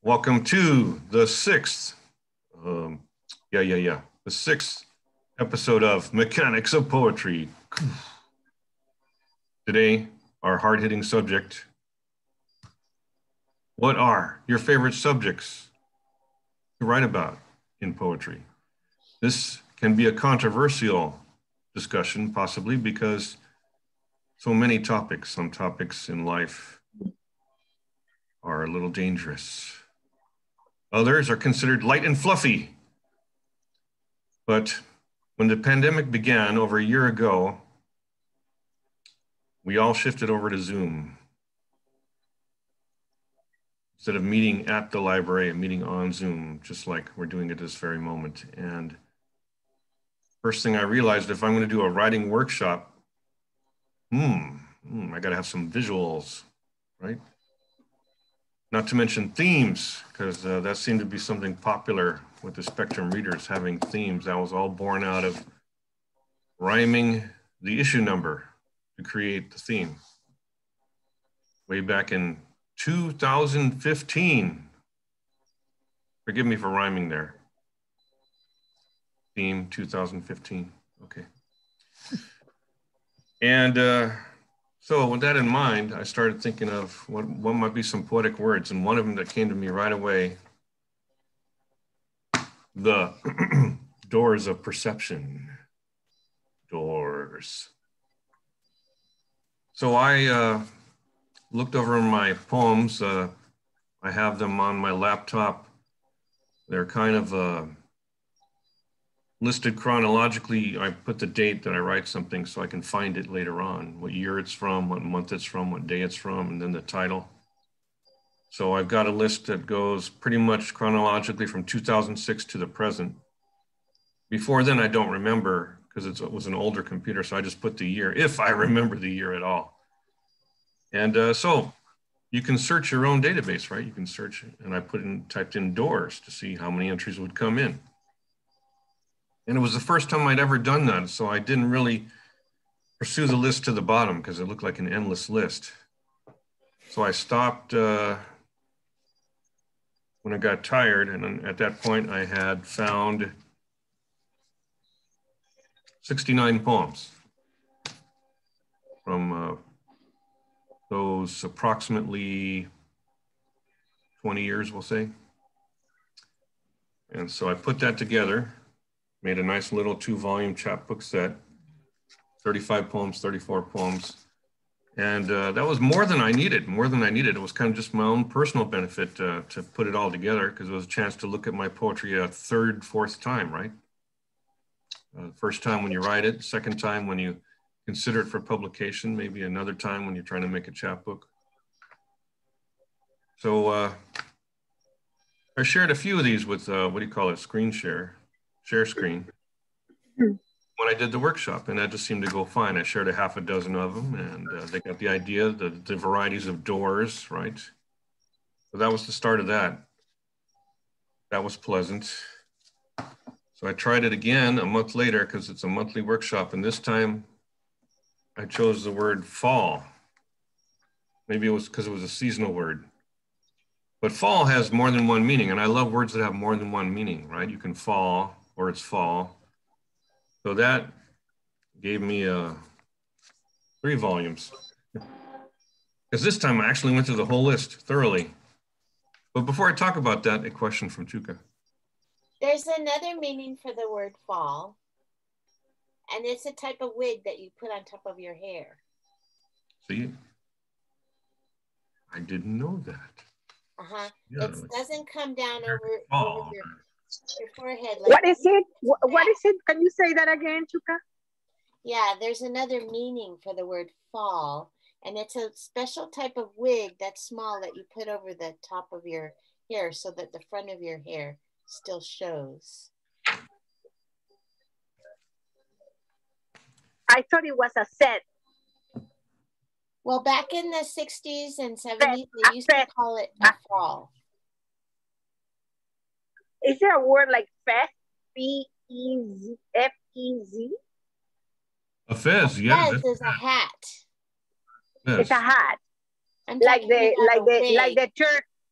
Welcome to the sixth episode of Mechanics of Poetry. Today, our hard-hitting subject. What are your favorite subjects to write about in poetry? This can be a controversial discussion, possibly because so many topics, some topics in life are a little dangerous. Others are considered light and fluffy. But when the pandemic began over a year ago, we all shifted over to Zoom. Instead of meeting at the library and meeting on Zoom, just like we're doing at this very moment. And first thing I realized, if I'm going to do a writing workshop, I got to have some visuals, right? Not to mention themes, because that seemed to be something popular with the Spectrum readers, having themes. That was all born out of rhyming the issue number to create the theme. Way back in 2015. Forgive me for rhyming there. Theme 2015, okay. And so with that in mind, I started thinking of what might be some poetic words. And one of them that came to me right away, the doors of perception. Doors. So I looked over my poems. I have them on my laptop. They're kind of listed chronologically. I put the date that I write something so I can find it later on, what year it's from, what month it's from, what day it's from, and then the title. So I've got a list that goes pretty much chronologically from 2006 to the present. Before then, I don't remember because it was an older computer, so I just put the year, if I remember the year at all. And so you can search your own database, right? You can search, and I typed in doors to see how many entries would come in. And it was the first time I'd ever done that, so I didn't really pursue the list to the bottom because it looked like an endless list. So I stopped when I got tired, and at that point I had found 69 poems from those approximately 20 years, we'll say. And so I put that together, made a nice little 2-volume chapbook set, 35 poems, 34 poems. And that was more than I needed, It was kind of just my own personal benefit to put it all together because it was a chance to look at my poetry a third, fourth time, right? First time when you write it, second time when you consider it for publication, maybe another time when you're trying to make a chapbook. So I shared a few of these with, screen share screen, when I did the workshop, and that just seemed to go fine. I shared a half a dozen of them, and they got the idea, the varieties of doors, right? So that was the start of that. That was pleasant. So I tried it again a month later because it's a monthly workshop, and this time I chose the word fall. Maybe it was because it was a seasonal word. But fall has more than one meaning, and I love words that have more than one meaning, right? You can fall, or it's fall. So that gave me 3 volumes. Because this time I actually went through the whole list thoroughly. But before I talk about that, a question from Chuka. There's another meaning for the word fall, and it's a type of wig that you put on top of your hair. See? I didn't know that. Yeah, it doesn't come down over your forehead. Like what is it? What is it? Can you say that again, Chuka? Yeah, there's another meaning for the word fall, and it's a special type of wig that's small that you put over the top of your hair so that the front of your hair still shows. I thought it was a set. Well, back in the 60s and 70s, they used to call it a fall. Is there a word like fez? F-E-Z? F-E-Z? A fez, yeah. Fez is a hat. Fez. It's a hat. Like the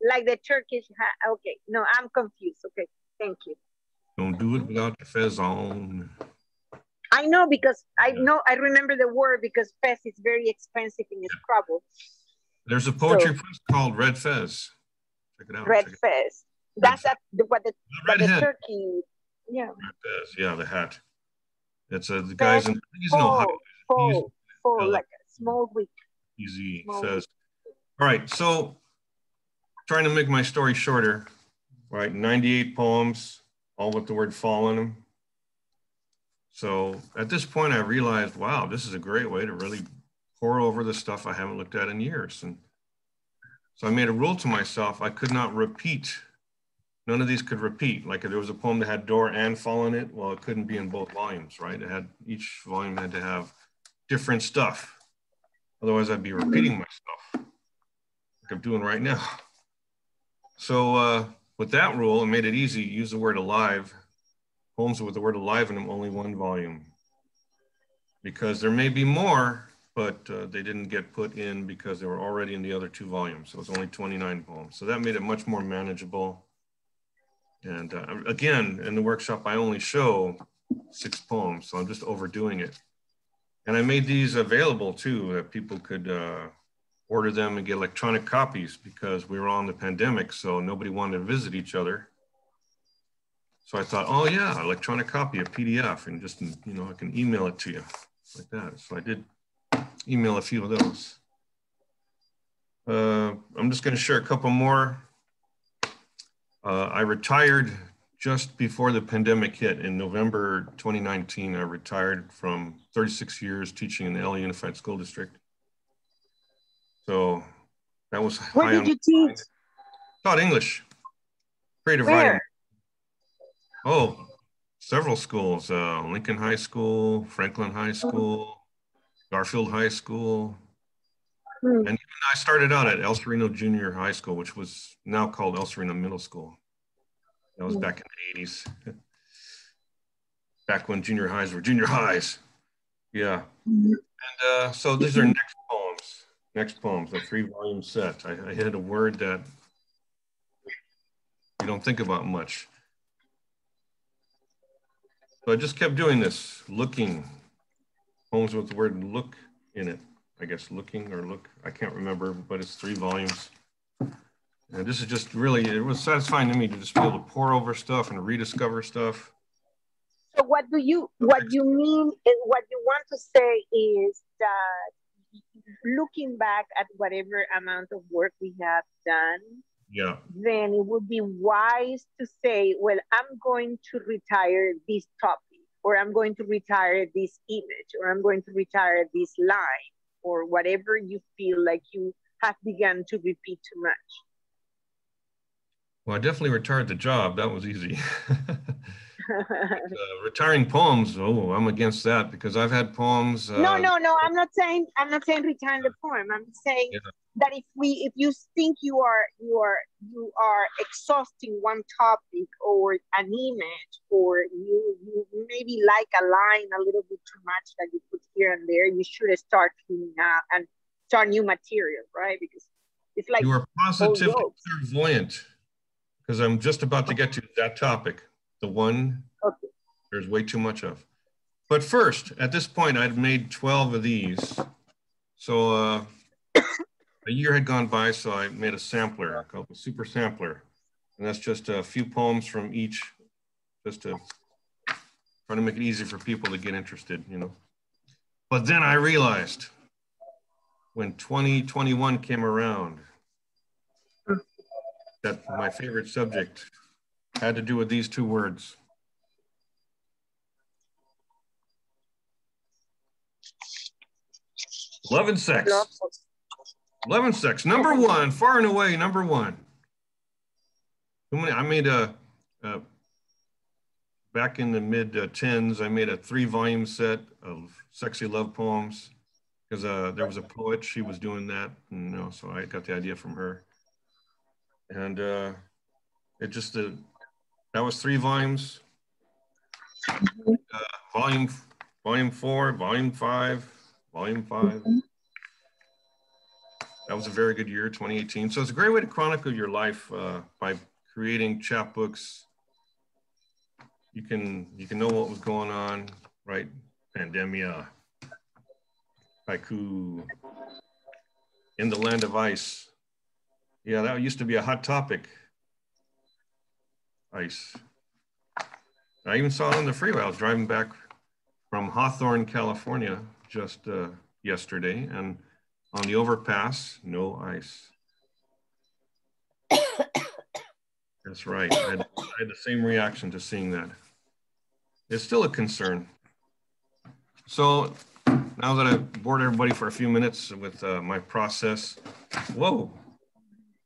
Like the Turkish hat. Okay, no, I'm confused. Okay, thank you. Don't do it without the fez on. I know because I remember the word because fez is very expensive in Scrabble. There's a poetry press called Red Fez. Check it out. Red fez. That's what the Redhead. turkey. Yeah. Red Fez. Yeah, the hat. It's the guys in he's in Ohio. Like a small week. Easy Fez. All right, so trying to make my story shorter. Right, 98 poems, all with the word fall in them. So at this point, I realized, wow, this is a great way to really pour over the stuff I haven't looked at in years. And so I made a rule to myself, I could not repeat. None of these could repeat. Like if there was a poem that had door and fall in it, well, it couldn't be in both volumes, right? Each volume had to have different stuff. Otherwise, I'd be repeating myself, like I'm doing right now. So with that rule, it made it easy. Use the word alive. Poems with the word alive in them, only one volume. Because there may be more, but they didn't get put in because they were already in the other two volumes. So it was only 29 poems. So that made it much more manageable. And again, in the workshop, I only show 6 poems, so I'm just overdoing it. And I made these available too, that people could order them and get electronic copies because we were on the pandemic, so nobody wanted to visit each other. So I thought, oh yeah, electronic copy, a PDF, and just, you know, I can email it to you like that. So I did email a few of those. I'm just gonna share a couple more. I retired just before the pandemic hit. In November 2019, I retired from 36 years teaching in the LA Unified School District. So that was Where did you teach? Taught English, creative Where? writing. Oh, several schools, Lincoln High School, Franklin High School, Garfield High School. And even I started out at El Sereno Junior High School, which was now called El Sereno Middle School. That was back in the 80s. Back when junior highs were junior highs. Yeah. And so these are next poems. Next poems, a 3-volume set. I hit a word that you don't think about much. So I just kept doing this, looking, poems with the word look in it. I guess looking or look, I can't remember, but it's 3 volumes. And this is just really, it was satisfying to me to just be able to pour over stuff and rediscover stuff. So what you mean and what you want to say is that looking back at whatever amount of work we have done, yeah, then it would be wise to say, well, I'm going to retire this topic, or I'm going to retire this image, or I'm going to retire this line, or whatever you feel like you have begun to repeat too much. Well, I definitely retired the job. That was easy. Retiring poems, oh, I'm against that because I've had poems. No, I'm not saying retiring the poem. I'm saying that if you think you are exhausting one topic or an image, or you maybe like a line a little bit too much that you put here and there, you should start cleaning up and start new material, right? Because it's like you are positively clairvoyant. Because I'm just about to get to that topic, the one there's way too much of. But first, at this point, I'd made 12 of these. So a year had gone by, so I made a sampler called the Super Sampler. And that's just a few poems from each, just to try to make it easy for people to get interested, you know. But then I realized when 2021 came around, that my favorite subject had to do with these 2 words. Love and sex. Love and sex. Number 1, far and away, number 1. I made back in the mid-10s, I made a 3-volume set of sexy love poems because there was a poet, she was doing that, and, you know, so I got the idea from her. And it just, that was 3 volumes. Volume 4, volume 5, volume 5. That was a very good year, 2018. So it's a great way to chronicle your life by creating chapbooks. You can know what was going on, right? Pandemia, haiku, in the land of ice. Yeah, that used to be a hot topic. Ice. I even saw it on the freeway. I was driving back from Hawthorne, California, just yesterday, and on the overpass, no ice. That's right. I had the same reaction to seeing that. It's still a concern. So now that I've bored everybody for a few minutes with my process, whoa,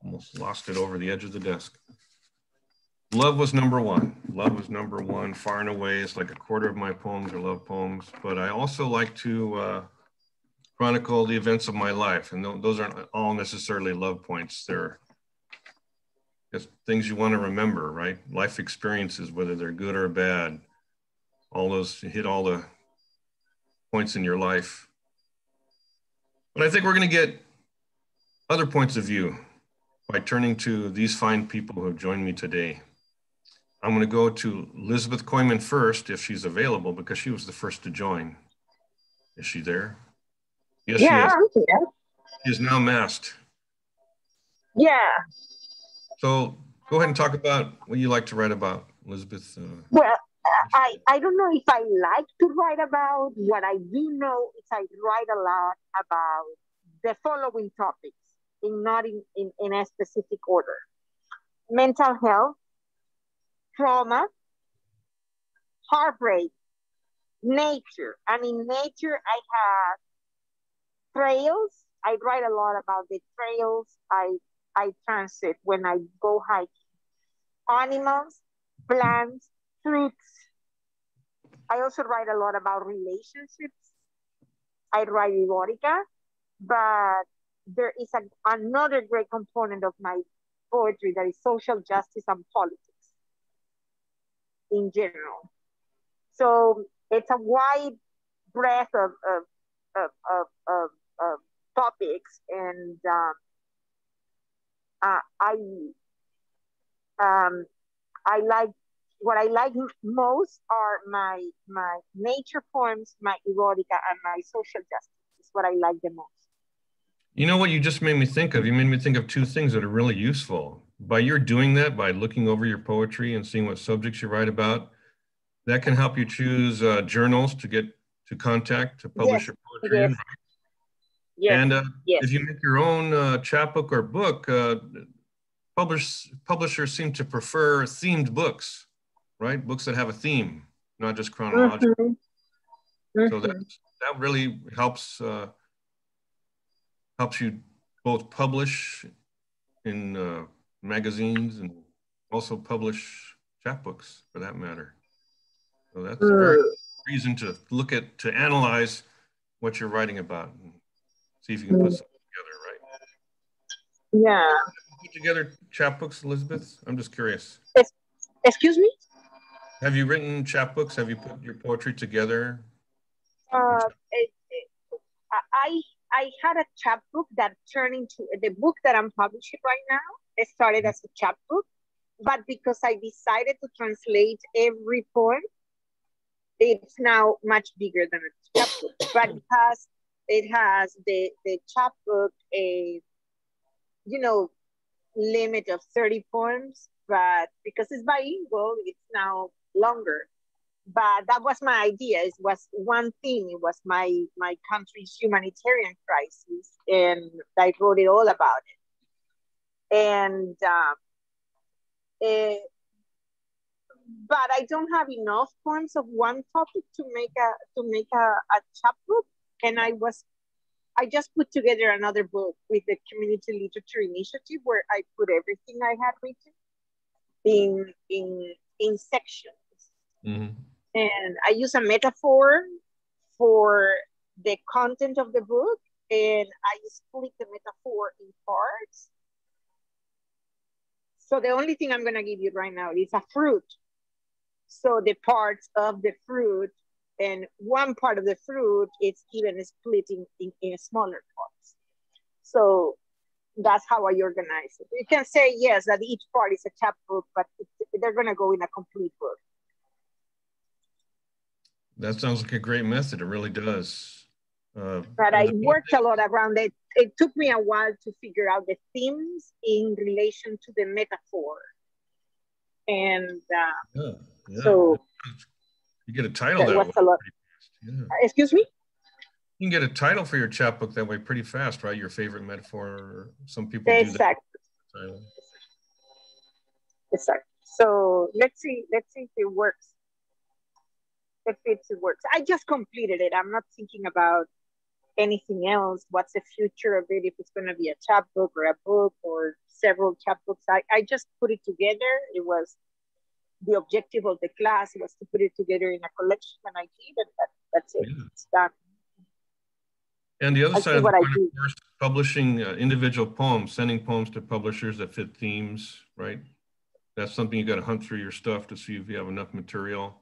almost lost it over the edge of the desk. Love was number one. Love was number one, far and away. It's like a quarter of my poems are love poems, but I also like to chronicle the events of my life. And those aren't all necessarily love points. They're just things you want to remember, right? Life experiences, whether they're good or bad, all those, hit all the points in your life. But I think we're going to get other points of view by turning to these fine people who have joined me today. I'm going to go to Lizbeth Coiman first, if she's available, because she was the first to join. Is she there? Yes, yeah, she is. Yeah. She is now masked. Yeah. So go ahead and talk about what you like to write about, Lizbeth. Well, I don't know if I like to write about. What I do know is I write a lot about the following topics, not in a specific order: mental health, trauma, heartbreak, nature. And in nature, I have trails. I write a lot about the trails I transit when I go hiking. Animals, plants, fruits. I also write a lot about relationships. I write erotica, but there is another great component of my poetry that is social justice and politics in general. So it's a wide breadth of topics, and I like, what I like most are my nature poems, my erotica, and my social justice. Is what I like the most. You know what you just made me think of? You made me think of two things that are really useful. By your doing that, by looking over your poetry and seeing what subjects you write about, that can help you choose journals to get to contact to publish your poetry in. Yes. And yes. if you make your own chapbook or book, publishers seem to prefer themed books, right? Books that have a theme, not just chronological. Mm-hmm. So that really helps you both publish in magazines and also publish chapbooks for that matter. So that's a very good reason to to analyze what you're writing about and see if you can put something together, right? Yeah. Put together chapbooks, Elizabeth? I'm just curious. Excuse me? Have you written chapbooks? Have you put your poetry together? I had a chapbook that turned into the book that I'm publishing right now. It started as a chapbook, but because I decided to translate every poem, it's now much bigger than a chapbook. But it has the chapbook limit of 30 poems, but because it's bilingual, it's now longer. But that was my idea. It was one thing. It was my country's humanitarian crisis, and I wrote it all about it. And but I don't have enough poems of one topic to make a chapbook. And I just put together another book with the Community Literature Initiative, where I put everything I had written in sections. Mm-hmm. And I use a metaphor for the content of the book, and I split the metaphor in parts. So the only thing I'm going to give you right now is a fruit. So the parts of the fruit, and one part of the fruit, it's even split in smaller parts. So that's how I organize it. You can say, yes, that each part is a chapbook, but they're going to go in a complete book. That sounds like a great method. It really does. But I worked a lot around it. It took me a while to figure out the themes in relation to the metaphor. And so you get a title that was a lot. Yeah. Excuse me? You can get a title for your chapbook that way pretty fast, right? Your favorite metaphor. Some people do that. Exactly. So let's see if it works. If it works. I just completed it. I'm not thinking about anything else. What's the future of it? If it's going to be a chapbook or a book or several chapbooks. I just put it together. It was the objective of the class was to put it together in a collection, and I did, and that's it. Yeah. It's done. And the other side of the coin, of course, publishing individual poems, sending poems to publishers that fit themes, right? That's something you got to hunt through your stuff to see if you have enough material.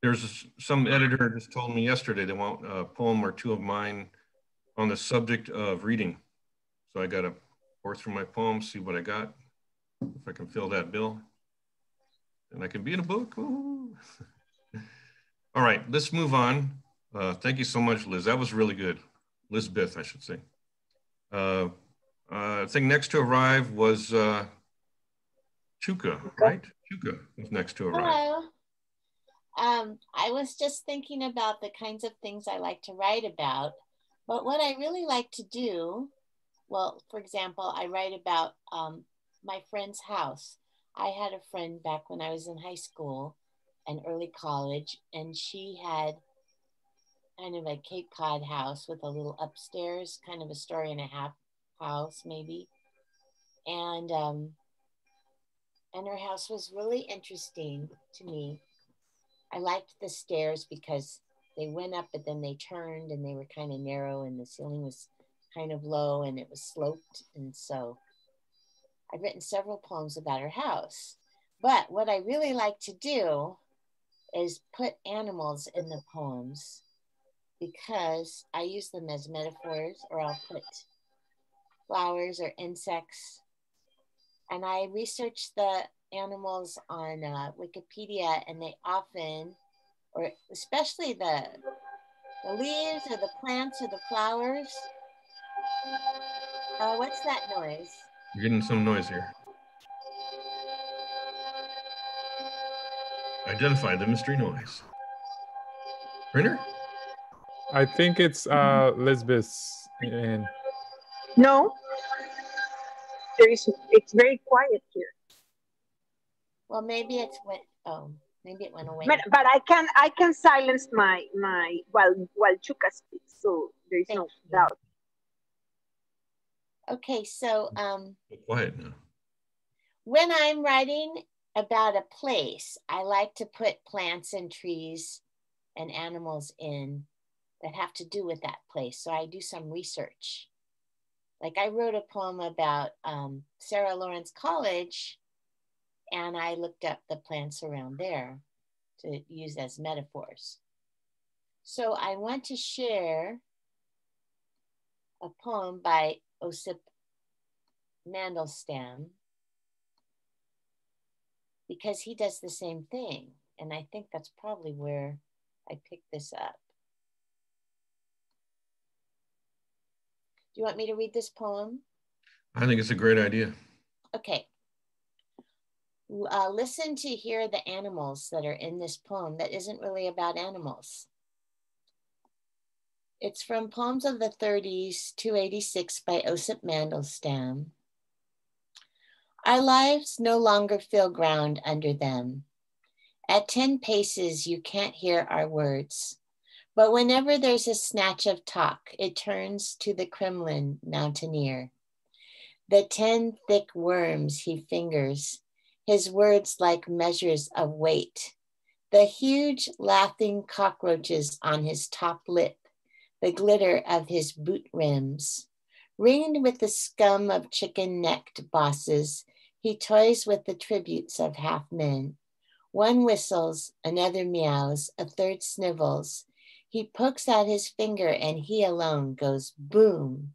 There's some editor just told me yesterday they want a poem or two of mine on the subject of reading. So I got to pour through my poems, see what I got, if I can fill that bill. And I can be in a book. Ooh. All right, let's move on. Thank you so much, Liz. That was really good. Lizbeth, I should say. I think next to arrive was Chuka, right? Chuka was next to arrive. Hello. I was just thinking about the kinds of things I like to write about, but what I really like to do, well, for example, I write about my friend's house. I had a friend back when I was in high school and early college, and she had kind of a Cape Cod house with a little upstairs, kind of a story and a half house maybe. And her house was really interesting to me. I liked the stairs because they went up, but then they turned and they were kind of narrow and the ceiling was kind of low and it was sloped. And so I've written several poems about her house. But what I really like to do is put animals in the poems because I use them as metaphors, or I'll put flowers or insects. And I research the animals on Wikipedia, and they often, or especially the leaves or the plants or the flowers. What's that noise? You're getting some noise here. Identify the mystery noise. Printer? I think it's Lizbeth's in. No, it's very quiet here. Well, maybe it went away. But I can silence my while Chuka speaks, so there is no doubt. Okay, so quiet now. When I'm writing about a place, I like to put plants and trees and animals in that have to do with that place. So I do some research. Like I wrote a poem about Sarah Lawrence College, and I looked up the plants around there to use as metaphors. So I want to share a poem by Osip Mandelstam because he does the same thing. And I think that's probably where I picked this up. Do you want me to read this poem? I think it's a great idea. Okay. Listen to hear the animals that are in this poem that isn't really about animals. It's from Poems of the 30s, 286 by Osip Mandelstam. Our lives no longer feel ground under them. At 10 paces, you can't hear our words. But whenever there's a snatch of talk, it turns to the Kremlin mountaineer. The 10 thick worms he fingers, his words like measures of weight. The huge laughing cockroaches on his top lip, the glitter of his boot rims. Ringed with the scum of chicken-necked bosses, he toys with the tributes of half-men. One whistles, another meows, a third snivels. He pokes out his finger and he alone goes boom.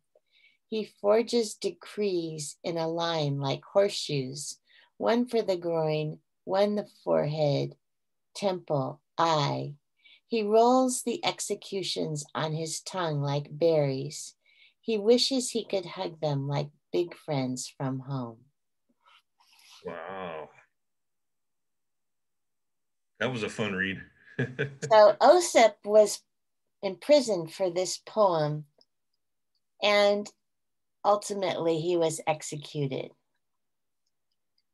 He forges decrees in a line like horseshoes, one for the groin, one the forehead, temple, eye. He rolls the executions on his tongue like berries. He wishes he could hug them like big friends from home. Wow. That was a fun read. So Osip was imprisoned for this poem, and ultimately he was executed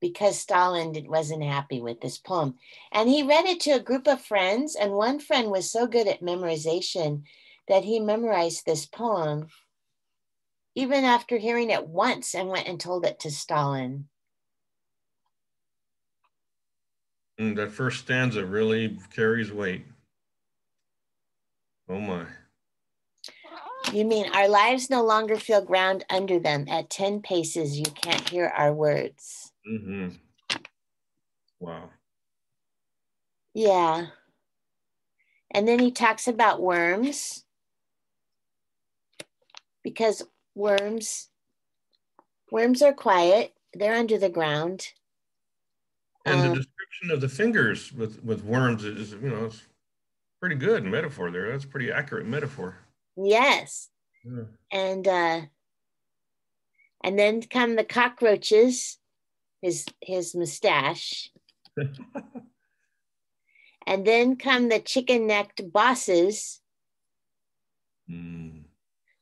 because Stalin wasn't happy with this poem. And he read it to a group of friends, and one friend was so good at memorization that he memorized this poem even after hearing it once and went and told it to Stalin. That first stanza really carries weight. Oh my. You mean our lives no longer feel ground under them. At 10 paces, you can't hear our words. Mm-hmm. Wow. Yeah. And then he talks about worms, because worms are quiet. They're under the ground. And the description of the fingers with worms is, it's pretty good metaphor there. That's a pretty accurate metaphor. Yes. Yeah. And then come the cockroaches, his mustache. And then come the chicken-necked bosses. Mm.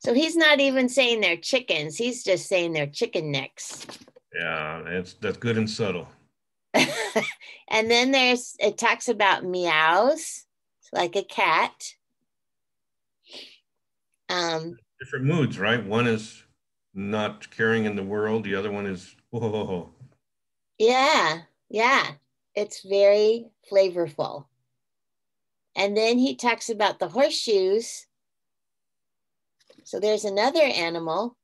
So he's not even saying they're chickens. He's just saying they're chicken necks. Yeah, that's good and subtle. And then it talks about meows, like a cat. Different moods, right? One is not caring in the world. The other one is, whoa. Yeah. It's very flavorful. And then he talks about the horseshoes. So there's another animal.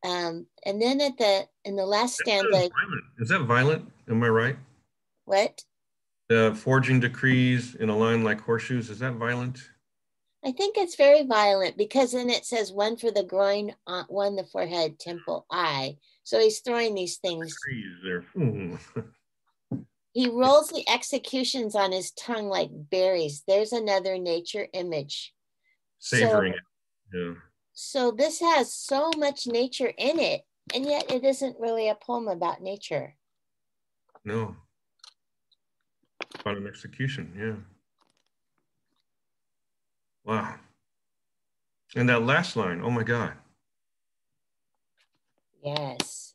And then in the last stanza. Is that violent? Am I right? What? The forging decrees in a line like horseshoes, is that violent? I think it's very violent, because then it says one for the groin, one the forehead, temple, eye. So he's throwing these things. He rolls the executions on his tongue like berries. There's another nature image. Savoring it. Yeah. So this has so much nature in it, and yet it isn't really a poem about nature. No. About an execution, yeah. Wow. And that last line, oh my God. Yes.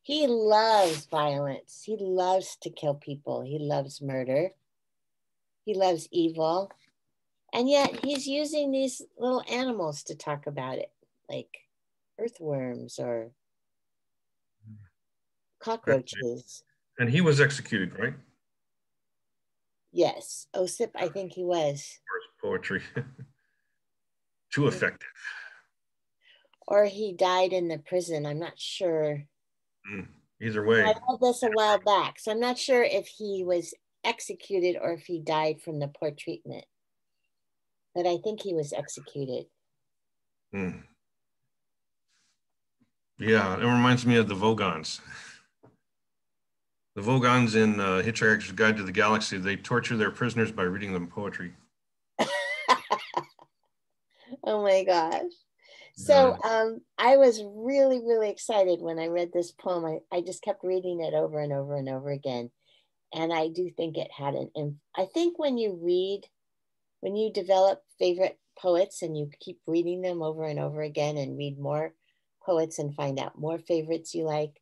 He loves violence. He loves to kill people. He loves murder. He loves evil. And yet he's using these little animals to talk about it, like earthworms or cockroaches. And he was executed, right? Yes. Osip, I think he was. Poetry. Too effective. Or he died in the prison. I'm not sure. Either way. I read this a while back, so I'm not sure if he was executed or if he died from the poor treatment. But I think he was executed. Yeah, it reminds me of the Vogons. The Vogons in Hitchhiker's Guide to the Galaxy, they torture their prisoners by reading them poetry. Oh my gosh. So I was really, really excited when I read this poem. I just kept reading it over and over and over again. And I do think it had I think when you develop favorite poets and you keep reading them over and over again and read more poets and find out more favorites you like,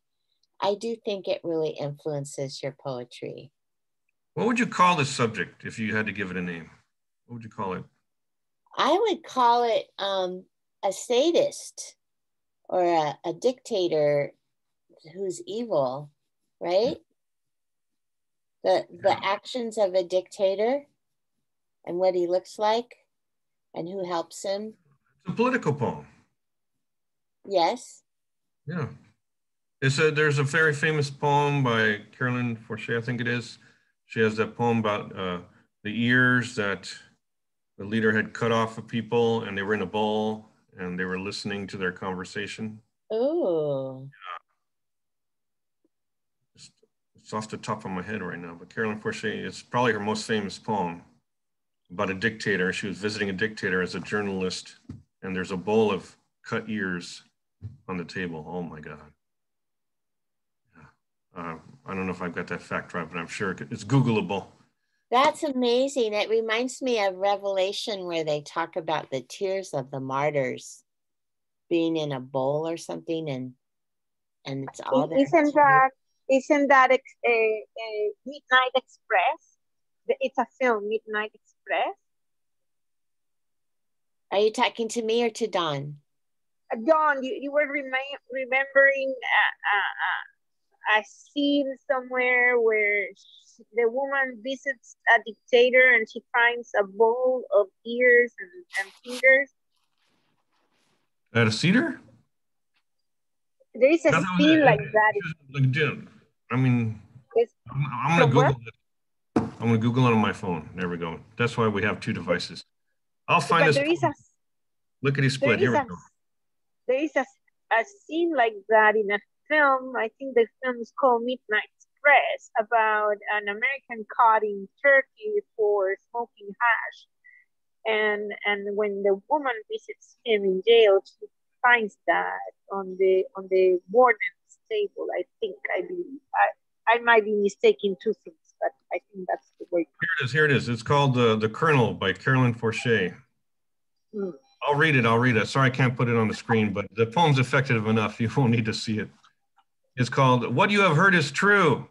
I do think it really influences your poetry. What would you call this subject if you had to give it a name? What would you call it? I would call it a sadist or a dictator who's evil, right? The actions of a dictator and what he looks like and who helps him. It's a political poem. Yes. Yeah. There's a very famous poem by Carolyn Forche, I think it is. She has that poem about the ears that the leader had cut off of people, and they were in a bowl and they were listening to their conversation. Oh. It's off the top of my head right now, but Caroline Forche, it's probably her most famous poem about a dictator. She was visiting a dictator as a journalist, and there's a bowl of cut ears on the table. Oh my God. Yeah. I don't know if I've got that fact right, but I'm sure it's Googleable. That's amazing. It reminds me of Revelation where they talk about the tears of the martyrs being in a bowl or something, and it's all that. Isn't that a Midnight Express? It's a film, Midnight Express. Are you talking to me or to Dawn? Dawn, you were remembering a scene somewhere where the woman visits a dictator and she finds a bowl of ears and fingers. At a cedar? There is a scene like that. I mean, I'm going to Google it. I'm going to Google it on my phone. There we go. That's why we have two devices. I'll find this. Lickety split. Here we go. There is a scene like that in a film. I think the film is called Midnight Express, about an American caught in Turkey for smoking hash. And when the woman visits him in jail, she finds that on the warden's table. I believe. I might be mistaking two things, but I think that's the way. Here it is. It's called The Colonel by Caroline Forche. I'll read it. Sorry, I can't put it on the screen, but the poem's effective enough. You won't need to see it. It's called, "What you have heard is true.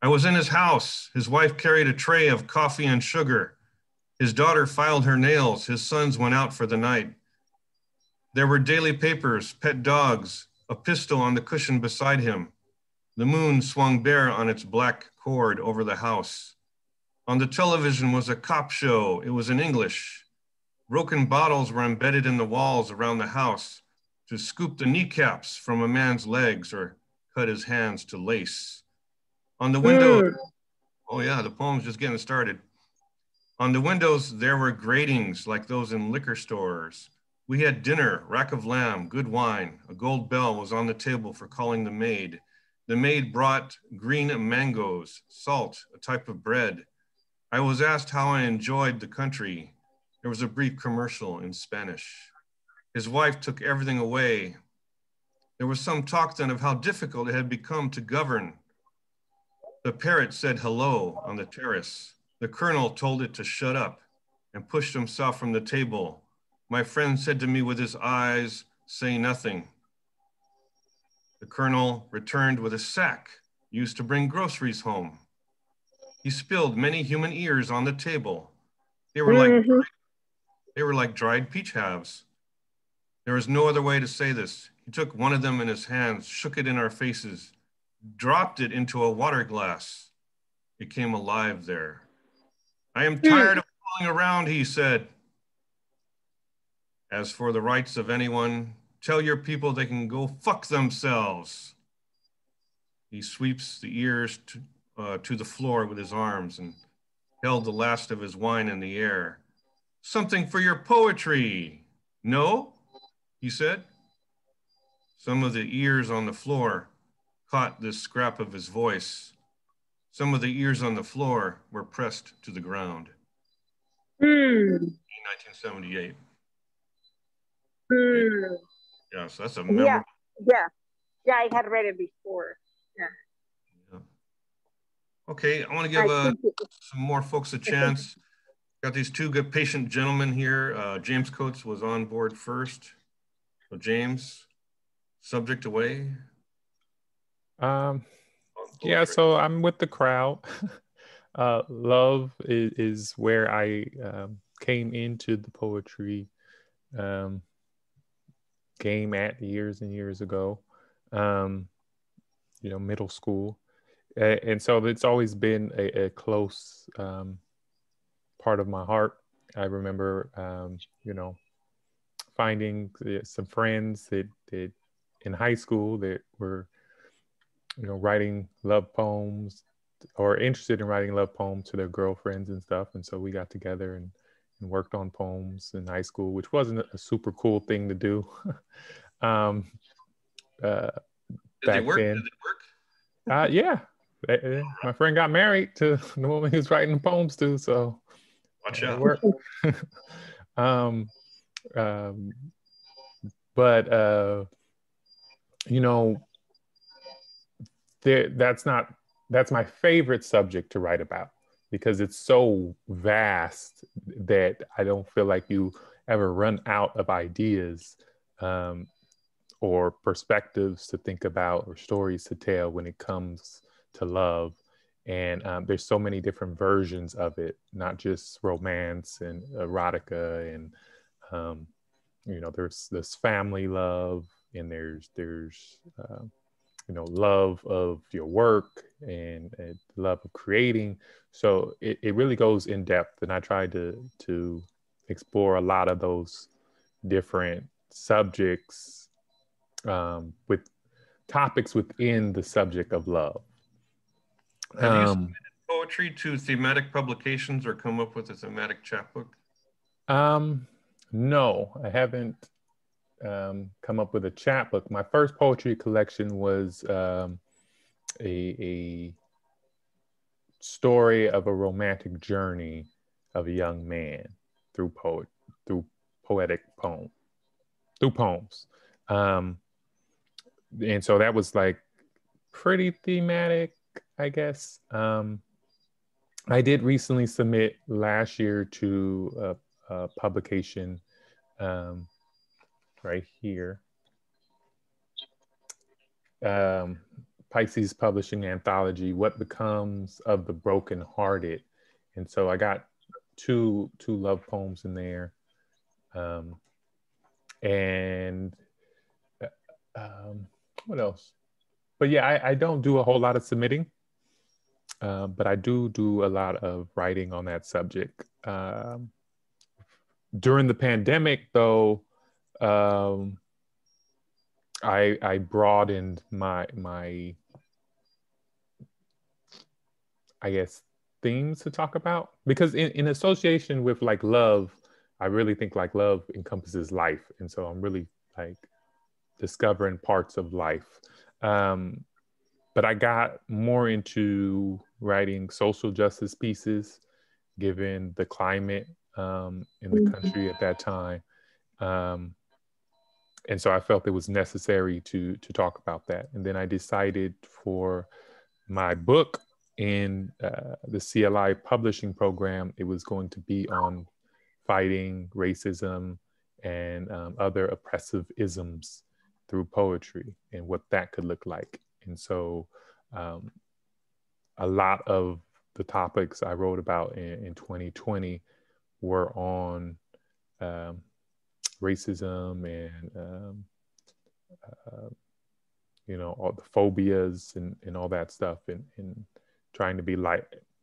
I was in his house. His wife carried a tray of coffee and sugar. His daughter filed her nails. His sons went out for the night. There were daily papers, pet dogs, a pistol on the cushion beside him. The moon swung bare on its black cord over the house. On the television was a cop show. It was in English. Broken bottles were embedded in the walls around the house to scoop the kneecaps from a man's legs or cut his hands to lace. On the windows, oh yeah, the poem's just getting started. On the windows, there were gratings like those in liquor stores. We had dinner, rack of lamb, good wine. A gold bell was on the table for calling the maid. The maid brought green mangoes, salt, a type of bread. I was asked how I enjoyed the country. There was a brief commercial in Spanish. His wife took everything away. There was some talk then of how difficult it had become to govern. The parrot said hello on the terrace. The colonel told it to shut up and pushed himself from the table. My friend said to me with his eyes, say nothing. The colonel returned with a sack used to bring groceries home. He spilled many human ears on the table. They were like dried peach halves. There was no other way to say this. He took one of them in his hands, shook it in our faces, dropped it into a water glass. It came alive there. I am tired of fooling around, he said. As for the rights of anyone, tell your people they can go fuck themselves. He sweeps the ears to the floor with his arms and held the last of his wine in the air. Something for your poetry. No, he said. Some of the ears on the floor caught this scrap of his voice. Some of the ears on the floor were pressed to the ground. In 1978. Yeah, so that's a memorable. Yeah, I had read it before. Yeah. Okay, I want to give some more folks a chance. Got these two good patient gentlemen here. James Coates was on board first. So James, subject away. Yeah, so I'm with the crowd. Love is where I came into the poetry game at years and years ago, middle school. And so it's always been a close part of my heart. I remember, finding some friends that in high school that were, writing love poems or interested in writing love poems to their girlfriends and stuff. And so we got together and worked on poems in high school, which wasn't a super cool thing to do. Back Did it work? then. Did it work? Yeah. My friend got married to the woman he was writing the poems to, so watch out. It worked. But you know, that's my favorite subject to write about, because it's so vast that I don't feel like you ever run out of ideas or perspectives to think about or stories to tell when it comes to love. And there's so many different versions of it, not just romance and erotica, and you know, there's family love, and there's you know, love of your work and love of creating. So it really goes in depth, and I tried to explore a lot of those different subjects with topics within the subject of love. Have you submitted poetry to thematic publications or come up with a thematic chapbook? No, I haven't come up with a chapbook. My first poetry collection was a story of a romantic journey of a young man through poems. And so that was like pretty thematic, I guess. I did recently submit last year to a publication right here. Pisces Publishing Anthology, What Becomes of the Brokenhearted. And so I got two love poems in there. And what else? But yeah, I don't do a whole lot of submitting, but I do a lot of writing on that subject. During the pandemic, though, I broadened my I guess themes to talk about, because in association with like love, I really think like love encompasses life, and so I'm really like discovering parts of life. But I got more into writing social justice pieces, given the climate in the country at that time. And so I felt it was necessary to talk about that. And then I decided for my book in the CLI publishing program, it was going to be on fighting racism and other oppressive isms through poetry, and what that could look like. And so a lot of the topics I wrote about in 2020 were on racism and you know, all the phobias and all that stuff, and trying to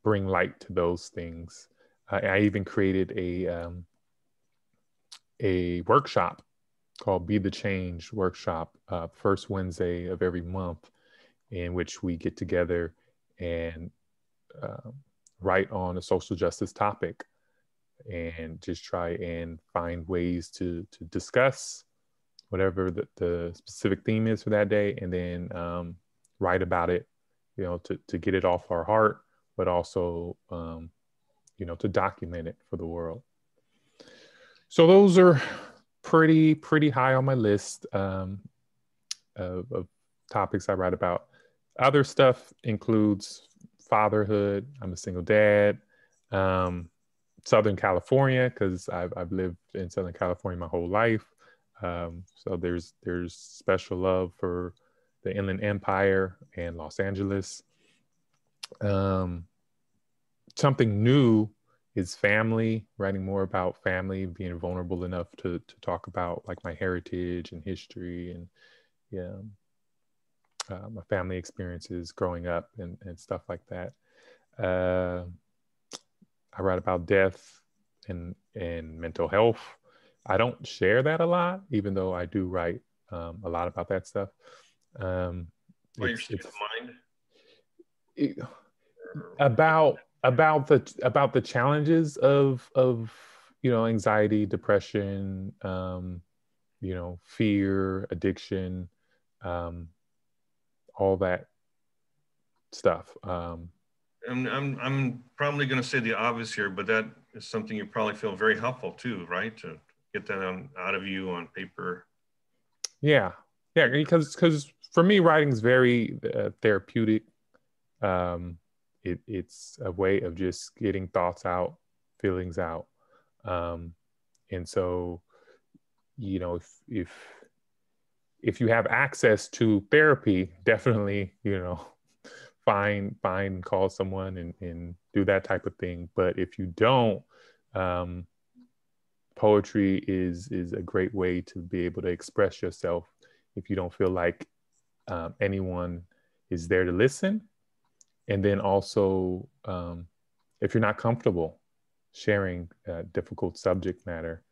bring light to those things. I even created a workshop called Be the Change workshop, first Wednesday of every month, in which we get together and write on a social justice topic, and just try and find ways to discuss whatever the specific theme is for that day, and then write about it, you know, to get it off our heart, but also, you know, to document it for the world. So those are pretty high on my list of topics I write about. Other stuff includes fatherhood. I'm a single dad. Southern California, because I've lived in Southern California my whole life. So there's special love for the Inland Empire and Los Angeles. Something new is family, writing more about family, being vulnerable enough to talk about like my heritage and history, and my family experiences growing up and stuff like that. I write about death and mental health. I don't share that a lot, even though I do write a lot about that stuff. Or your state of mind? about the challenges of anxiety, depression, fear, addiction, all that stuff. I'm probably going to say the obvious here, but that is something you probably feel very helpful too, right? To get that out of you on paper. Yeah, because for me, writing is very therapeutic. It's a way of just getting thoughts out, feelings out, and so if you have access to therapy, definitely find call someone and do that type of thing. But if you don't, poetry is a great way to be able to express yourself if you don't feel like anyone is there to listen. And then also, if you're not comfortable sharing difficult subject matter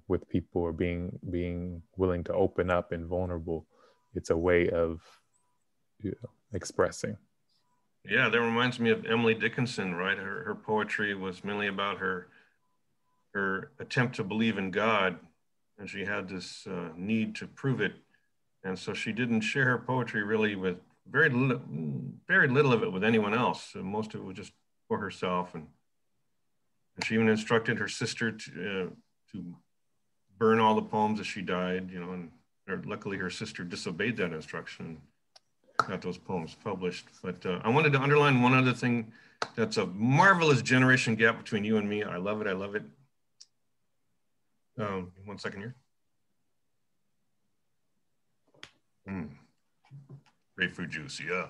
with people, or being willing to open up and vulnerable, it's a way of expressing. Yeah, that reminds me of Emily Dickinson, right? Her poetry was mainly about her attempt to believe in God, and she had this need to prove it. And so she didn't share her poetry really with very little of it with anyone else. So most of it was just for herself. And she even instructed her sister to burn all the poems as she died, and luckily her sister disobeyed that instruction, got those poems published. But I wanted to underline one other thing that's a marvelous generation gap between you and me. I love it. I love it. 1 second here. Grapefruit juice, yeah.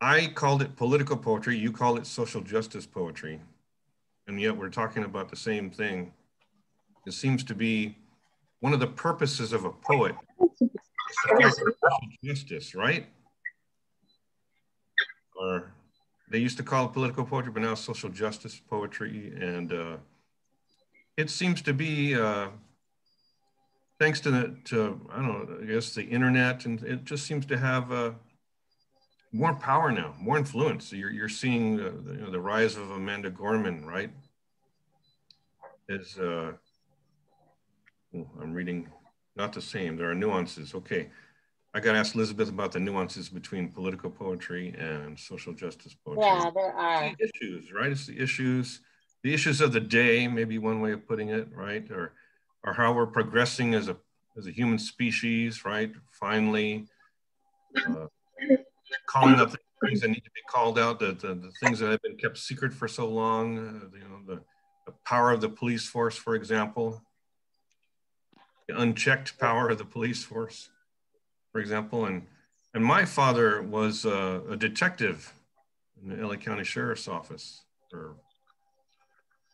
I called it political poetry. You call it social justice poetry. And yet we're talking about the same thing. It seems to be one of the purposes of a poet is to fight for social justice, right? Or they used to call it political poetry, but now social justice poetry. And it seems to be, thanks to I don't know, I guess the internet, and it just seems to have more power now, more influence. You're seeing the rise of Amanda Gorman, right? I'm reading, not the same. There are nuances. Okay, I got to ask Lizbeth about the nuances between political poetry and social justice poetry. Yeah, there are. The issues, right? It's the issues of the day, maybe one way of putting it, right? Or how we're progressing as a human species, right? Finally, calling out the things that need to be called out, the things that have been kept secret for so long, the power of the police force, for example, the unchecked power of the police force, for example. And my father was a detective in the LA County Sheriff's Office for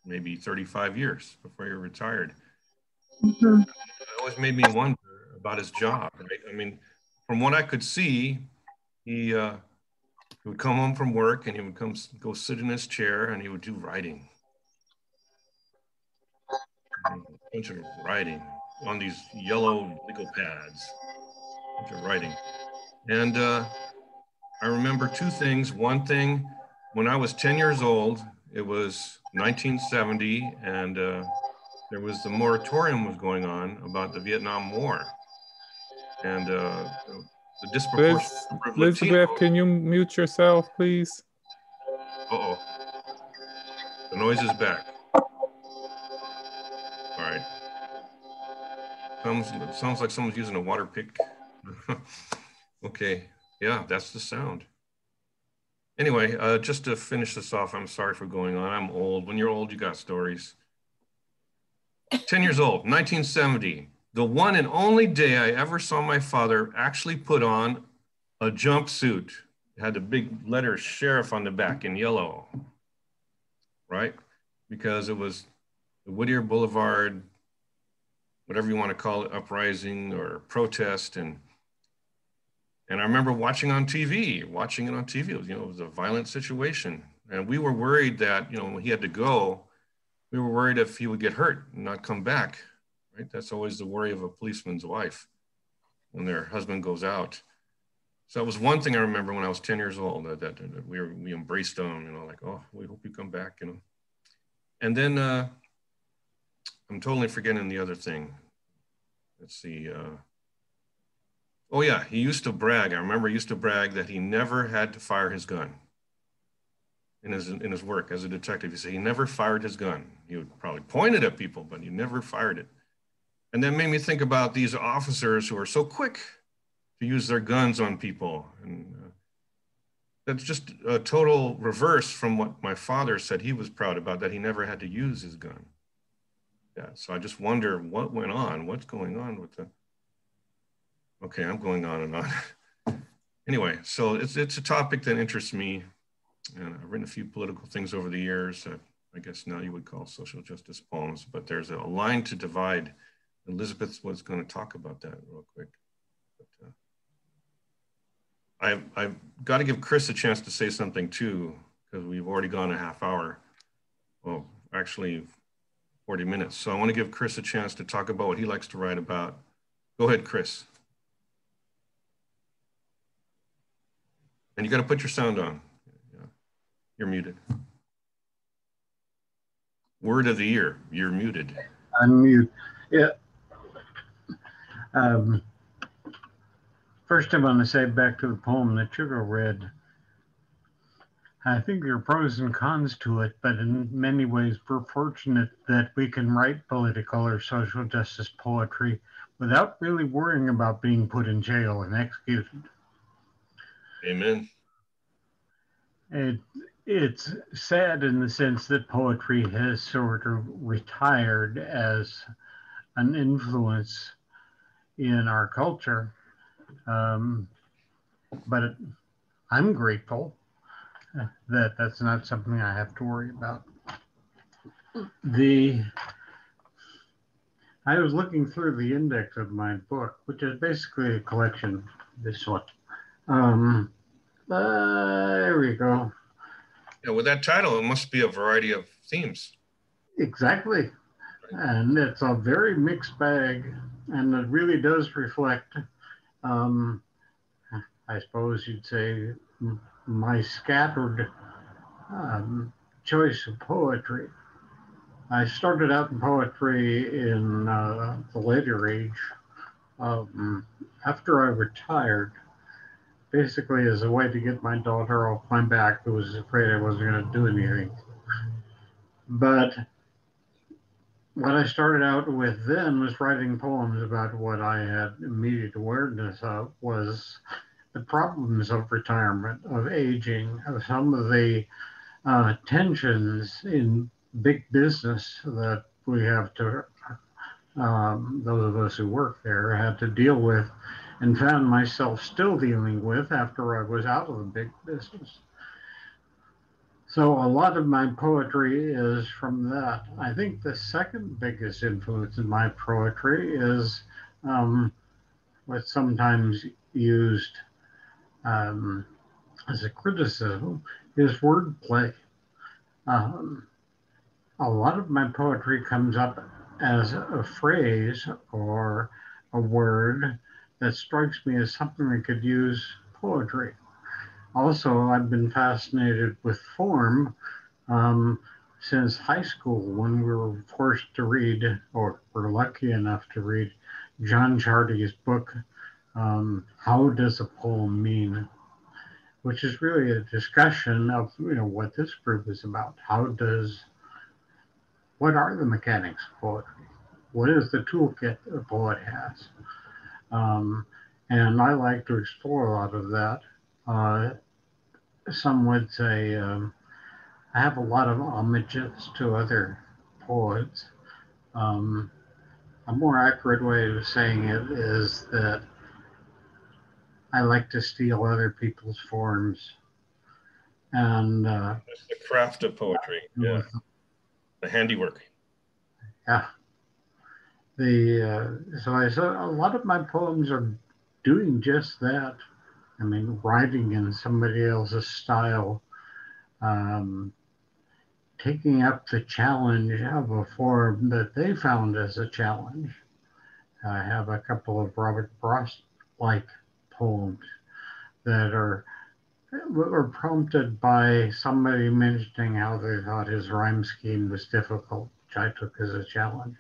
maybe 35 years before he retired. Mm-hmm. It always made me wonder about his job, right? I mean, from what I could see, he would come home from work and he would go sit in his chair and he would do writing. A bunch of writing on these yellow legal pads, a bunch of writing. And I remember two things. One thing, when I was 10 years old, it was 1970, and there was the moratorium was going on about the Vietnam War. And the disproportionate number of Lizbeth, can you mute yourself, please? Uh-oh. The noise is back. All right. Sounds like someone's using a water pick. Okay. Yeah, that's the sound. Anyway, just to finish this off, I'm sorry for going on. I'm old. When you're old, you got stories. 10 years old, 1970. The one and only day I ever saw my father actually put on a jumpsuit. It had the big letter sheriff on the back in yellow, right? Because it was the Whittier Boulevard, whatever you want to call it, uprising or protest. And I remember watching it on TV. It was, it was a violent situation. And we were worried that, when he had to go, we were worried if he would get hurt and not come back, right? That's always the worry of a policeman's wife when their husband goes out. So that was one thing I remember when I was 10 years old, that we embraced them, you know, like, oh, we hope you come back, you know. And then I'm totally forgetting the other thing. Let's see. Oh yeah, he used to brag. I remember he used to brag that he never had to fire his gun in his work as a detective. He said he never fired his gun. He would probably point it at people, but he never fired it. And that made me think about these officers who are so quick to use their guns on people. And that's just a total reverse from what my father said he was proud about, that he never had to use his gun. Yeah, so I just wonder what went on, what's going on with the, okay, I'm going on and on. Anyway, so it's a topic that interests me. And I've written a few political things over the years. I guess now you would call social justice poems, but there's a line to divide. Elizabeth was going to talk about that real quick. But, I've got to give Chris a chance to say something too, because we've already gone a half hour. Well, actually 40 minutes. So I want to give Chris a chance to talk about what he likes to write about. Go ahead, Chris. And you got to put your sound on. You're muted. Word of the year, you're muted. Unmute. Yeah. First, I want to say back to the poem that Chuka read. I think there are pros and cons to it, but in many ways, we're fortunate that we can write political or social justice poetry without really worrying about being put in jail and executed. Amen. It's sad in the sense that poetry has sort of retired as an influence in our culture. But I'm grateful that that's not something I have to worry about. I was looking through the index of my book, which is basically a collection, this one. There we go. Yeah, with that title, it must be a variety of themes. Exactly. And it's a very mixed bag, and it really does reflect, I suppose you'd say, my scattered choice of poetry. I started out in poetry in the later age. After I retired, basically as a way to get my daughter off my back, who was afraid I wasn't going to do anything. But what I started out with then was writing poems about what I had immediate awareness of was the problems of retirement, of aging, of some of the tensions in big business that we have to, those of us who work there, had to deal with and found myself still dealing with after I was out of the big business. So a lot of my poetry is from that. I think the second biggest influence in my poetry is what's sometimes used as a criticism is wordplay. A lot of my poetry comes up as a phrase or a word that strikes me as something that could use poetry. Also, I've been fascinated with form since high school when we were forced to read, or were lucky enough to read, John Chardy's book, How Does a Poem Mean? Which is really a discussion of what this group is about. What are the mechanics of poetry? What is the toolkit a poet has? And I like to explore a lot of that. Some would say I have a lot of homages to other poets. A more accurate way of saying it is that I like to steal other people's forms. And it's the craft of poetry, yeah. The handiwork. Yeah. So a lot of my poems are doing just that. I mean, writing in somebody else's style, taking up the challenge of a form that they found as a challenge. I have a couple of Robert Frost-like poems that were prompted by somebody mentioning how they thought his rhyme scheme was difficult, which I took as a challenge.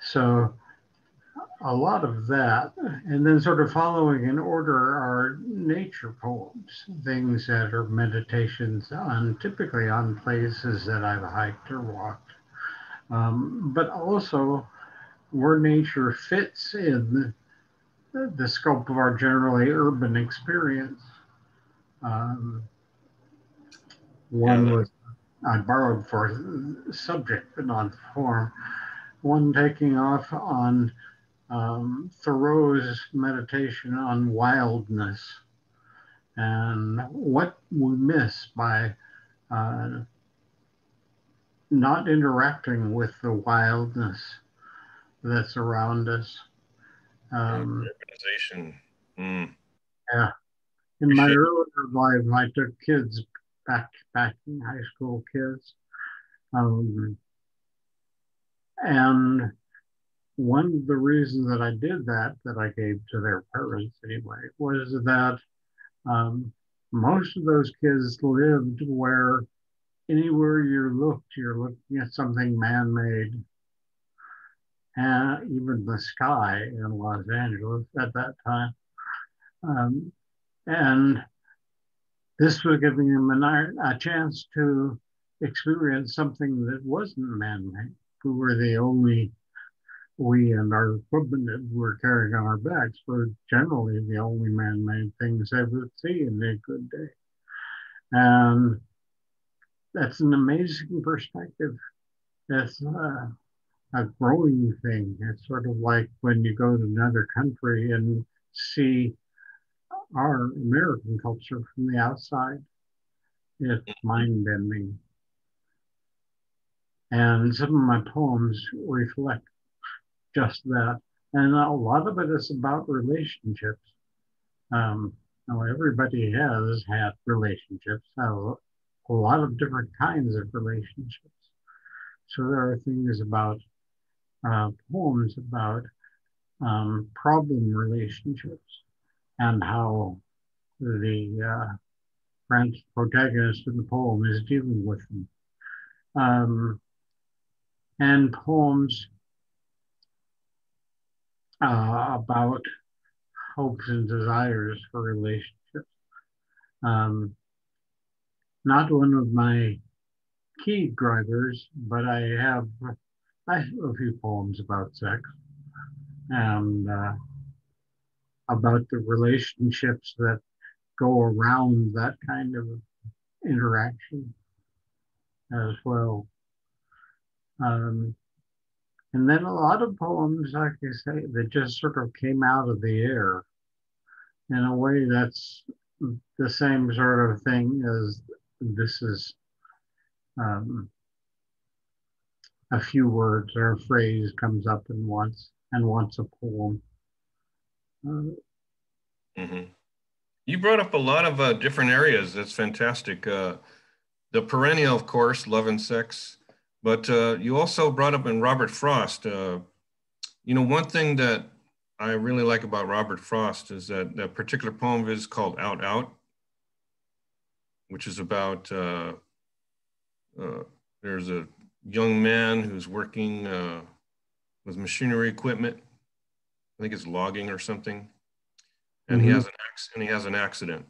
So a lot of that, and then sort of following in order are nature poems, things that are meditations on, typically on places that I've hiked or walked, but also where nature fits in the scope of our generally urban experience. One was I borrowed for subject, but not form. One taking off on Thoreau's meditation on wildness and what we miss by not interacting with the wildness that's around us. Urbanization. Yeah. In my earlier life, I took kids back in high school kids. And one of the reasons that I did that I gave to their parents anyway, was that most of those kids lived where anywhere you looked, you're looking at something man-made. And even the sky in Los Angeles at that time. And this was giving them a chance to experience something that wasn't man-made. We were the only, we and our equipment that we're carrying on our backs were generally the only man-made things they would see in a good day. And that's an amazing perspective. That's a growing thing. It's sort of like when you go to another country and see our American culture from the outside. It's mind-bending. And some of my poems reflect just that. And a lot of it is about relationships. Everybody has had relationships, a lot of different kinds of relationships. So there are things about poems about problem relationships and how the protagonist in the poem is dealing with them. And poems about hopes and desires for relationships. Not one of my key drivers, but I have a few poems about sex and about the relationships that go around that kind of interaction as well. And then a lot of poems, like I say, that just sort of came out of the air in a way that's the same sort of thing as this is a few words or a phrase comes up in once a poem. You brought up a lot of different areas. That's fantastic. The perennial, of course, love and sex, but you also brought up in Robert Frost. One thing that I really like about Robert Frost is that that particular poem of his called Out Out, which is about, there's a young man who's working with machinery equipment. I think it's logging or something. And he has an accident.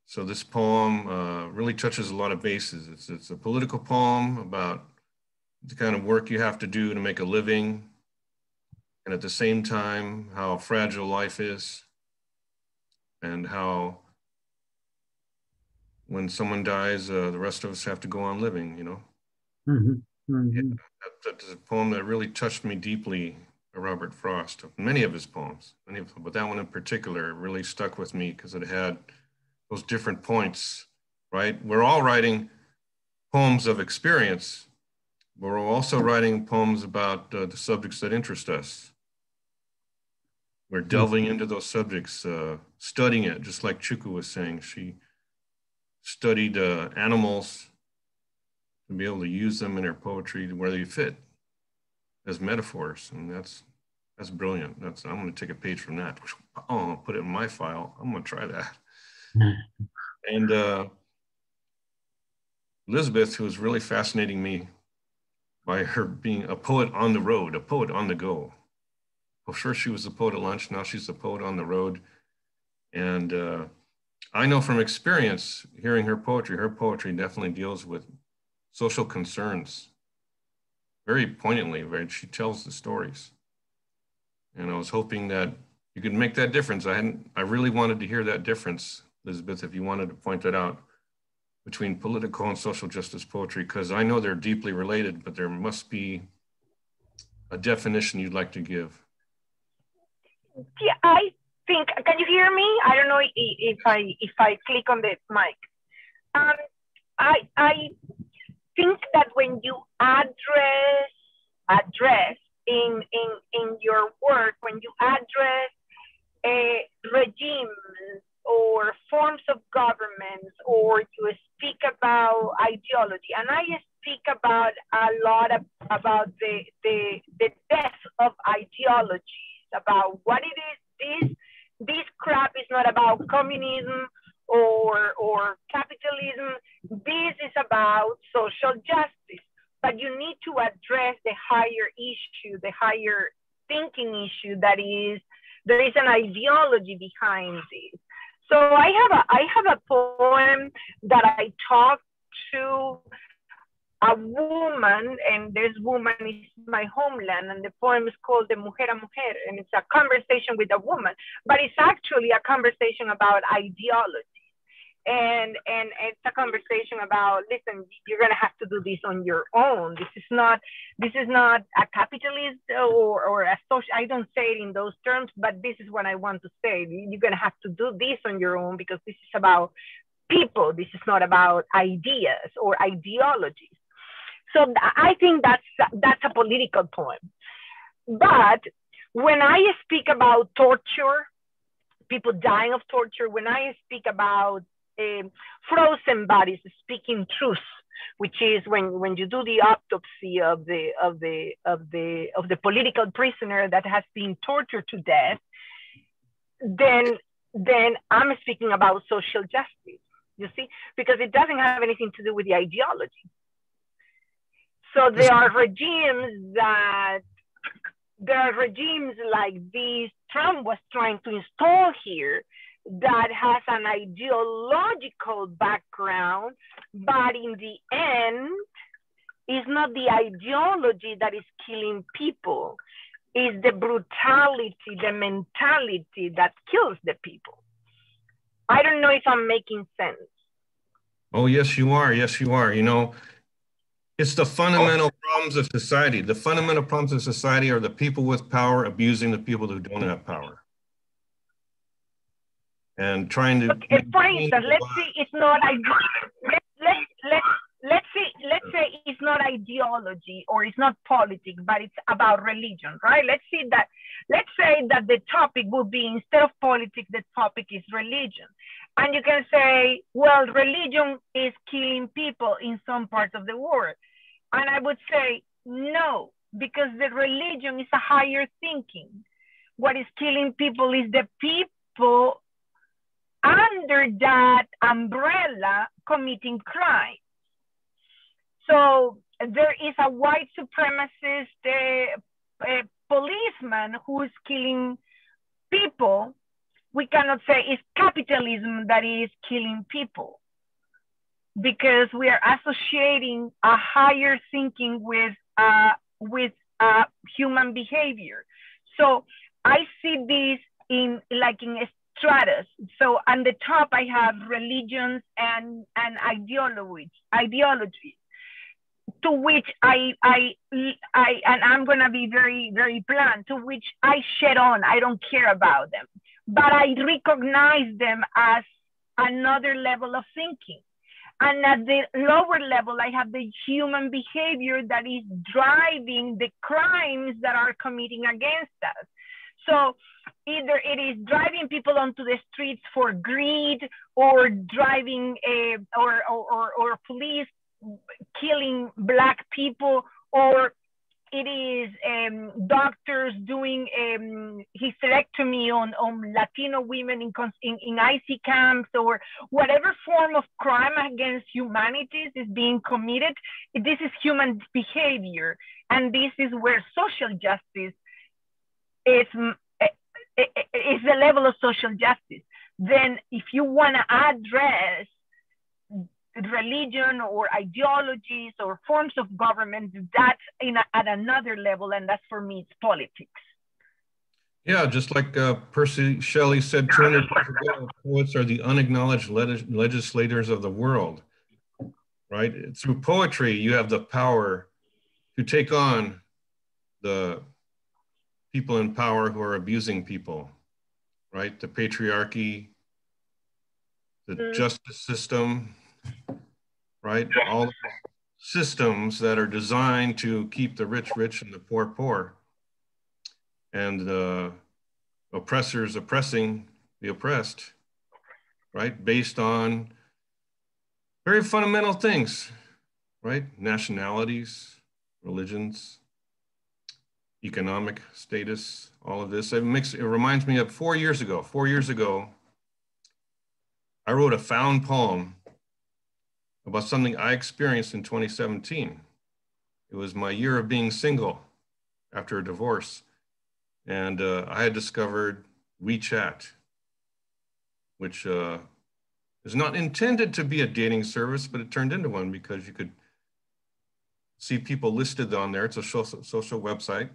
So this poem really touches a lot of bases. It's a political poem about the kind of work you have to do to make a living, and at the same time, how fragile life is, and how when someone dies, the rest of us have to go on living, Yeah, that's a poem that really touched me deeply, Robert Frost. Many of his poems, but that one in particular really stuck with me because it had those different points, right? We're all writing poems of experience, but we're also writing poems about the subjects that interest us. We're delving into those subjects, studying it, just like Chuka was saying. She studied animals to be able to use them in her poetry where they fit as metaphors. And that's That's brilliant. I'm going to take a page from that. Oh, I'll put it in my file. I'm going to try that. And Lizbeth, who was really fascinating me by her being a poet on the road, a poet on the go. Well, first she was a poet at lunch, now she's a poet on the road. And I know from experience, hearing her poetry definitely deals with social concerns very poignantly, right? She tells the stories. And I was hoping that you could make that difference. I really wanted to hear that difference, Lizbeth, if you wanted to point that out, between political and social justice poetry, because I know they're deeply related, but there must be a definition you'd like to give. Yeah, I think, can you hear me? I don't know if I click on the mic. I think that when you address in your work, when you address regimes or forms of governments, or you speak about ideology, and I speak about a lot about the death of ideologies, about what it is. This crap is not about communism or capitalism. This is about social justice. But you need to address the higher issue, the higher thinking issue, that is, there is an ideology behind this. So I have a poem that I talked to a woman, and this woman is my homeland, and the poem is called De Mujer a Mujer, and it's a conversation with a woman, but it's actually a conversation about ideology. And it's a conversation about, listen, you're gonna have to do this on your own. This is not a capitalist or a social, I don't say it in those terms, but this is what I want to say. You're gonna have to do this on your own, because this is about people. This is not about ideas or ideologies. So I think that's a political poem. But when I speak about torture, people dying of torture, when I speak about frozen bodies speaking truth, which is when you do the autopsy of the political prisoner that has been tortured to death, then I'm speaking about social justice, you see, because it doesn't have anything to do with the ideology. So there are regimes like this Trump was trying to install here, that has an ideological background, but in the end, it's not the ideology that is killing people, it's the brutality, the mentality that kills the people. I don't know if I'm making sense. Oh, yes, you are. Yes, you are. You know, it's the fundamental problems of society. The fundamental problems of society are the people with power abusing the people who don't have power. And trying to. Okay, for instance, let's say it's not let's say it's not ideology or it's not politics, but it's about religion, right? Let's say that the topic would be, instead of politics, the topic is religion. And you can say, well, religion is killing people in some parts of the world. And I would say, no, because the religion is a higher thinking. What is killing people is the people under that umbrella committing crime. So there is a white supremacist policeman who is killing people. We cannot say it's capitalism that is killing people, because we are associating a higher thinking with human behavior. So I see this in a stratus. So on the top, I have religions and ideologies, to which and I'm gonna be very, very blunt, to which I shed on. I don't care about them, but I recognize them as another level of thinking. And at the lower level, I have the human behavior that is driving the crimes that are committing against us. So either it is driving people onto the streets for greed, or driving or police killing Black people, or it is doctors doing hysterectomy on Latino women in IC camps, or whatever form of crime against humanity is being committed. This is human behavior, and this is where social justice is the level of social justice. Then if you want to address religion or ideologies or forms of government, that's at another level, and that's, for me, it's politics. Yeah, just like Percy Shelley said 200 years ago, poets are the unacknowledged legislators of the world, right? Through poetry, you have the power to take on the people in power who are abusing people, right? The patriarchy, the justice system, right? All the systems that are designed to keep the rich rich and the poor poor, and the oppressors oppressing the oppressed, right? Based on very fundamental things, right? Nationalities, religions, economic status, all of this. It reminds me of 4 years ago. 4 years ago, I wrote a found poem about something I experienced in 2017. It was my year of being single after a divorce. And I had discovered WeChat, which is not intended to be a dating service, but it turned into one because you could see people listed on there. It's a social website,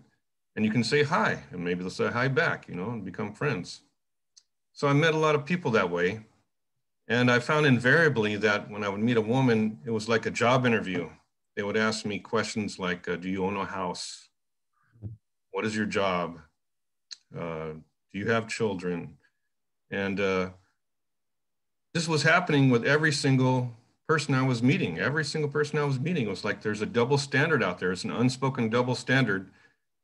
and you can say hi, and maybe they'll say hi back, you know, and become friends. So I met a lot of people that way. And I found invariably that when I would meet a woman, it was like a job interview. They would ask me questions like, do you own a house? What is your job? Do you have children? And this was happening with every single person I was meeting. Every single person I was meeting was like, there's a double standard out there. It's an unspoken double standard.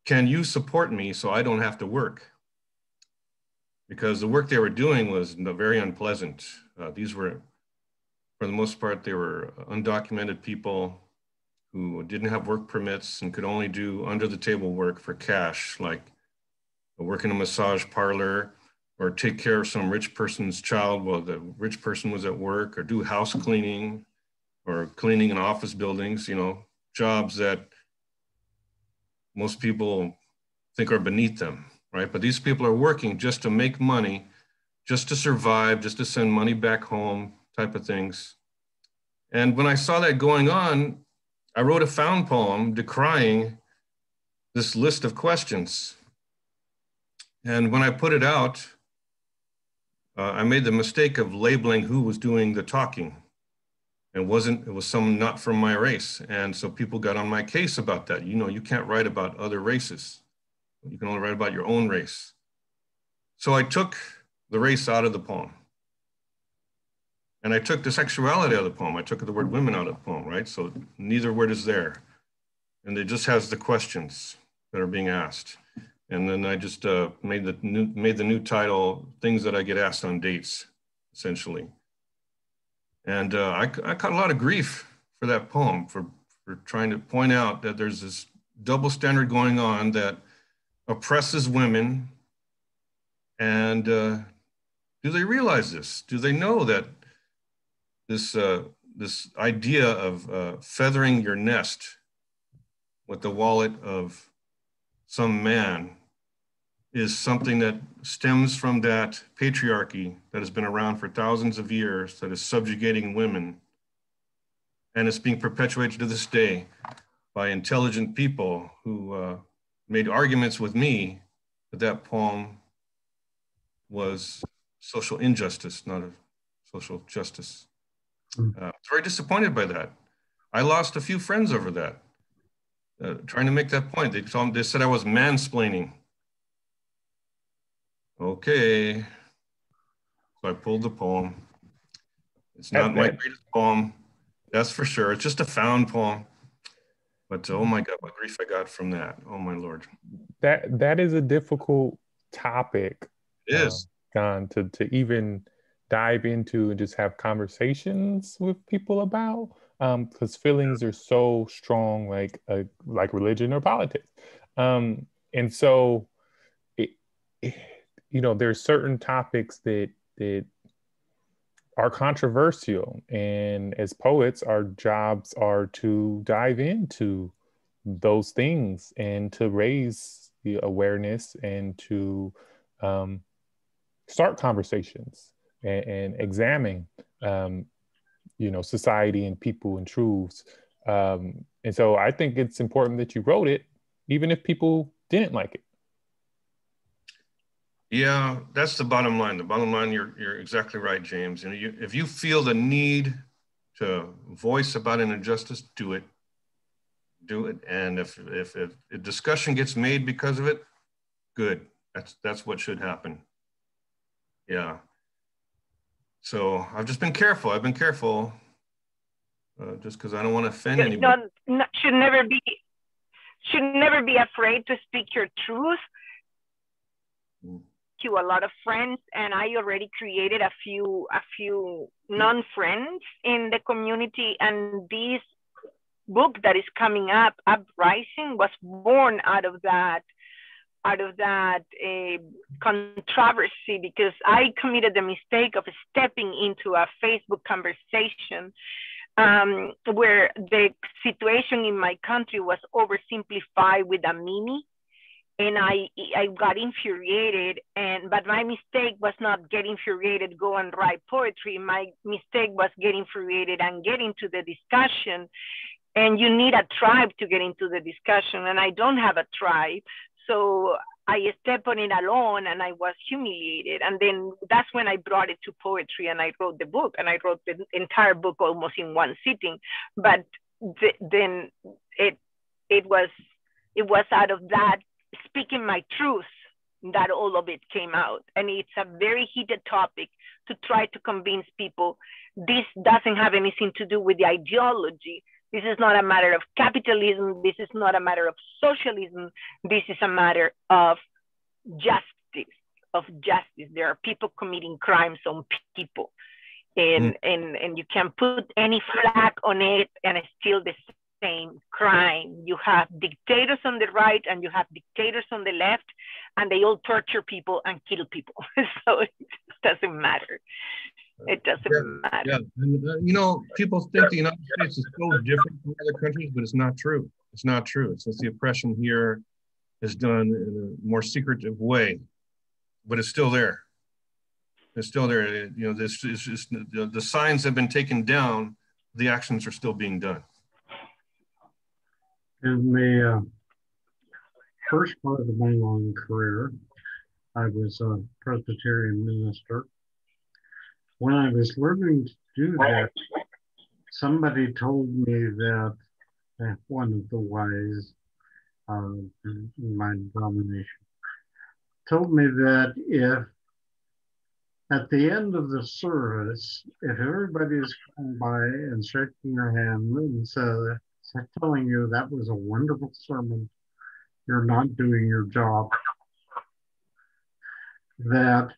Can you support me so I don't have to work? Because the work they were doing was very unpleasant. These were, for the most part, they were undocumented people who didn't have work permits and could only do under the table work for cash, like work in a massage parlor or take care of some rich person's child while the rich person was at work, or do house cleaning or cleaning in office buildings, you know, jobs that most people think are beneath them, right? But these people are working just to make money, just to survive, just to send money back home, type of things. And when I saw that going on, I wrote a found poem decrying this list of questions. And when I put it out, I made the mistake of labeling who was doing the talking. It was someone not from my race. And so people got on my case about that. You know, you can't write about other races. You can only write about your own race. So I took the race out of the poem. And I took the sexuality out of the poem. I took the word women out of the poem, right? So neither word is there. And it just has the questions that are being asked. And then I just made the new title, Things That I Get Asked on Dates, essentially. And I caught a lot of grief for that poem, for trying to point out that there's this double standard going on that oppresses women. And do they realize this? Do they know that this idea of feathering your nest with the wallet of some man is something that stems from that patriarchy that has been around for thousands of years, that is subjugating women, and it's being perpetuated to this day by intelligent people who made arguments with me that poem was social injustice, not a social justice. I was very disappointed by that. I lost a few friends over that, trying to make that point. They said I was mansplaining. Okay, so I pulled the poem. It's not my greatest poem, that's for sure. It's just a found poem. But oh my God, what grief I got from that. Oh my Lord. That is a difficult topic. It is. John, to even dive into and just have conversations with people about. because feelings are so strong, like religion or politics. And so, there's certain topics that are controversial, and as poets, our jobs are to dive into those things and to raise the awareness and to start conversations and examine, society and people and truths. And so I think it's important that you wrote it, even if people didn't like it. Yeah, that's the bottom line. The bottom line, you're exactly right, James. And if you feel the need to voice about an injustice, do it. Do it. And if a discussion gets made because of it, good. That's what should happen. Yeah. So I've just been careful. I've been careful, just because I don't want to offend anybody. Should never be afraid to speak your truth. To a lot of friends, and I already created a few non-friends in the community, and this book that is coming up, Uprising, was born out of that controversy, because I committed the mistake of stepping into a Facebook conversation where the situation in my country was oversimplified with a meme. And I got infuriated, but my mistake was not get infuriated, go and write poetry. My mistake was get infuriated and get into the discussion. And you need a tribe to get into the discussion, and I don't have a tribe. So I stepped on it alone, and I was humiliated. And then that's when I brought it to poetry, and I wrote the book, and I wrote the entire book almost in one sitting. But then it was out of that, speaking my truth, that all of it came out. And it's a very heated topic to try to convince people this doesn't have anything to do with the ideology. This is not a matter of capitalism. This is not a matter of socialism. This is a matter of justice. There are people committing crimes on people. And you can put any flag on it, and it's still the same crime. You have dictators on the right and you have dictators on the left, and they all torture people and kill people. So it doesn't matter. It doesn't matter. Yeah. And, people think the United States is so different from other countries, but it's not true. It's not true. It's just the oppression here is done in a more secretive way, but it's still there. It's still there. This is just the signs have been taken down. The actions are still being done. In the first part of my long career, I was a Presbyterian minister. When I was learning to do that, somebody told me that one of the wise in my denomination told me that if at the end of the service, if everybody is coming by and shaking your hand and telling you that was a wonderful sermon, you're not doing your job. That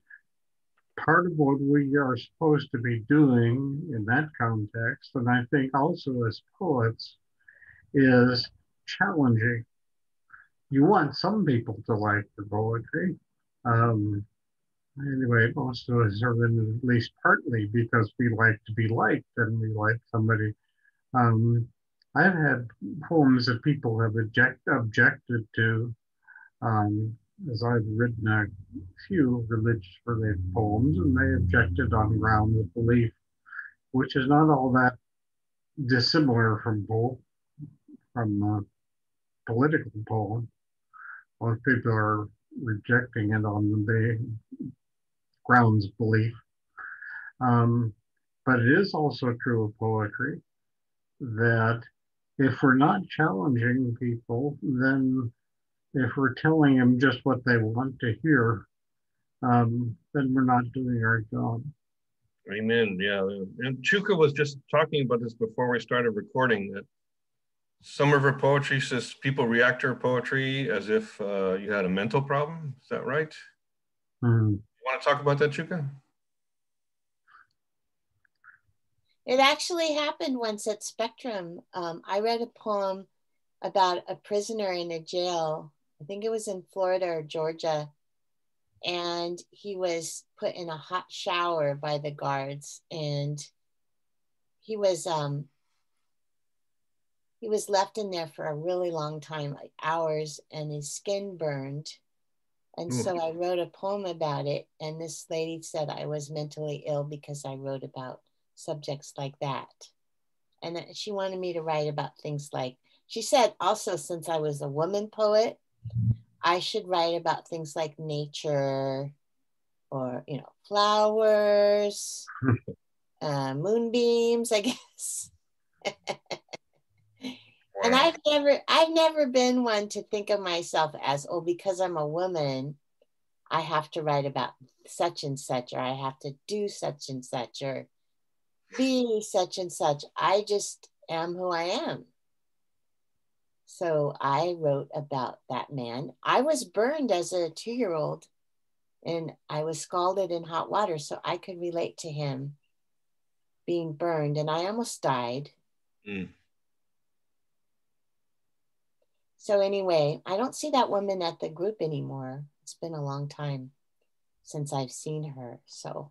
part of what we are supposed to be doing in that context, and I think also as poets, is challenging. You want some people to like your poetry. Anyway, most of us are in at least partly because we like to be liked and we like somebody. I've had poems that people have objected to, as I've written a few religious-related poems, and they objected on grounds of belief, which is not all that dissimilar from political poem. Most people are rejecting it on the grounds of belief. But it is also true of poetry that if we're not challenging people, then if we're telling them just what they want to hear, then we're not doing our job. Amen. Yeah. And Chuka was just talking about this before we started recording, that some of her poetry says people react to her poetry as if you had a mental problem. Is that right? You want to talk about that, Chuka? It actually happened once at Spectrum. I read a poem about a prisoner in a jail. I think it was in Florida or Georgia. And he was put in a hot shower by the guards. And he was left in there for a really long time, like hours, and his skin burned. And so I wrote a poem about it. And this lady said I was mentally ill because I wrote about subjects like that. And she wanted me to write about things like, she said also, since I was a woman poet, I should write about things like nature or, you know, flowers, moonbeams, I guess. And I've never been one to think of myself as, oh, because I'm a woman, I have to write about such and such, or I have to do such and such, or be such and such. I just am who I am. So I wrote about that man. I was burned as a 2-year-old, and I was scalded in hot water, so I could relate to him being burned, and I almost died. So anyway, I don't see that woman at the group anymore. It's been a long time since I've seen her. So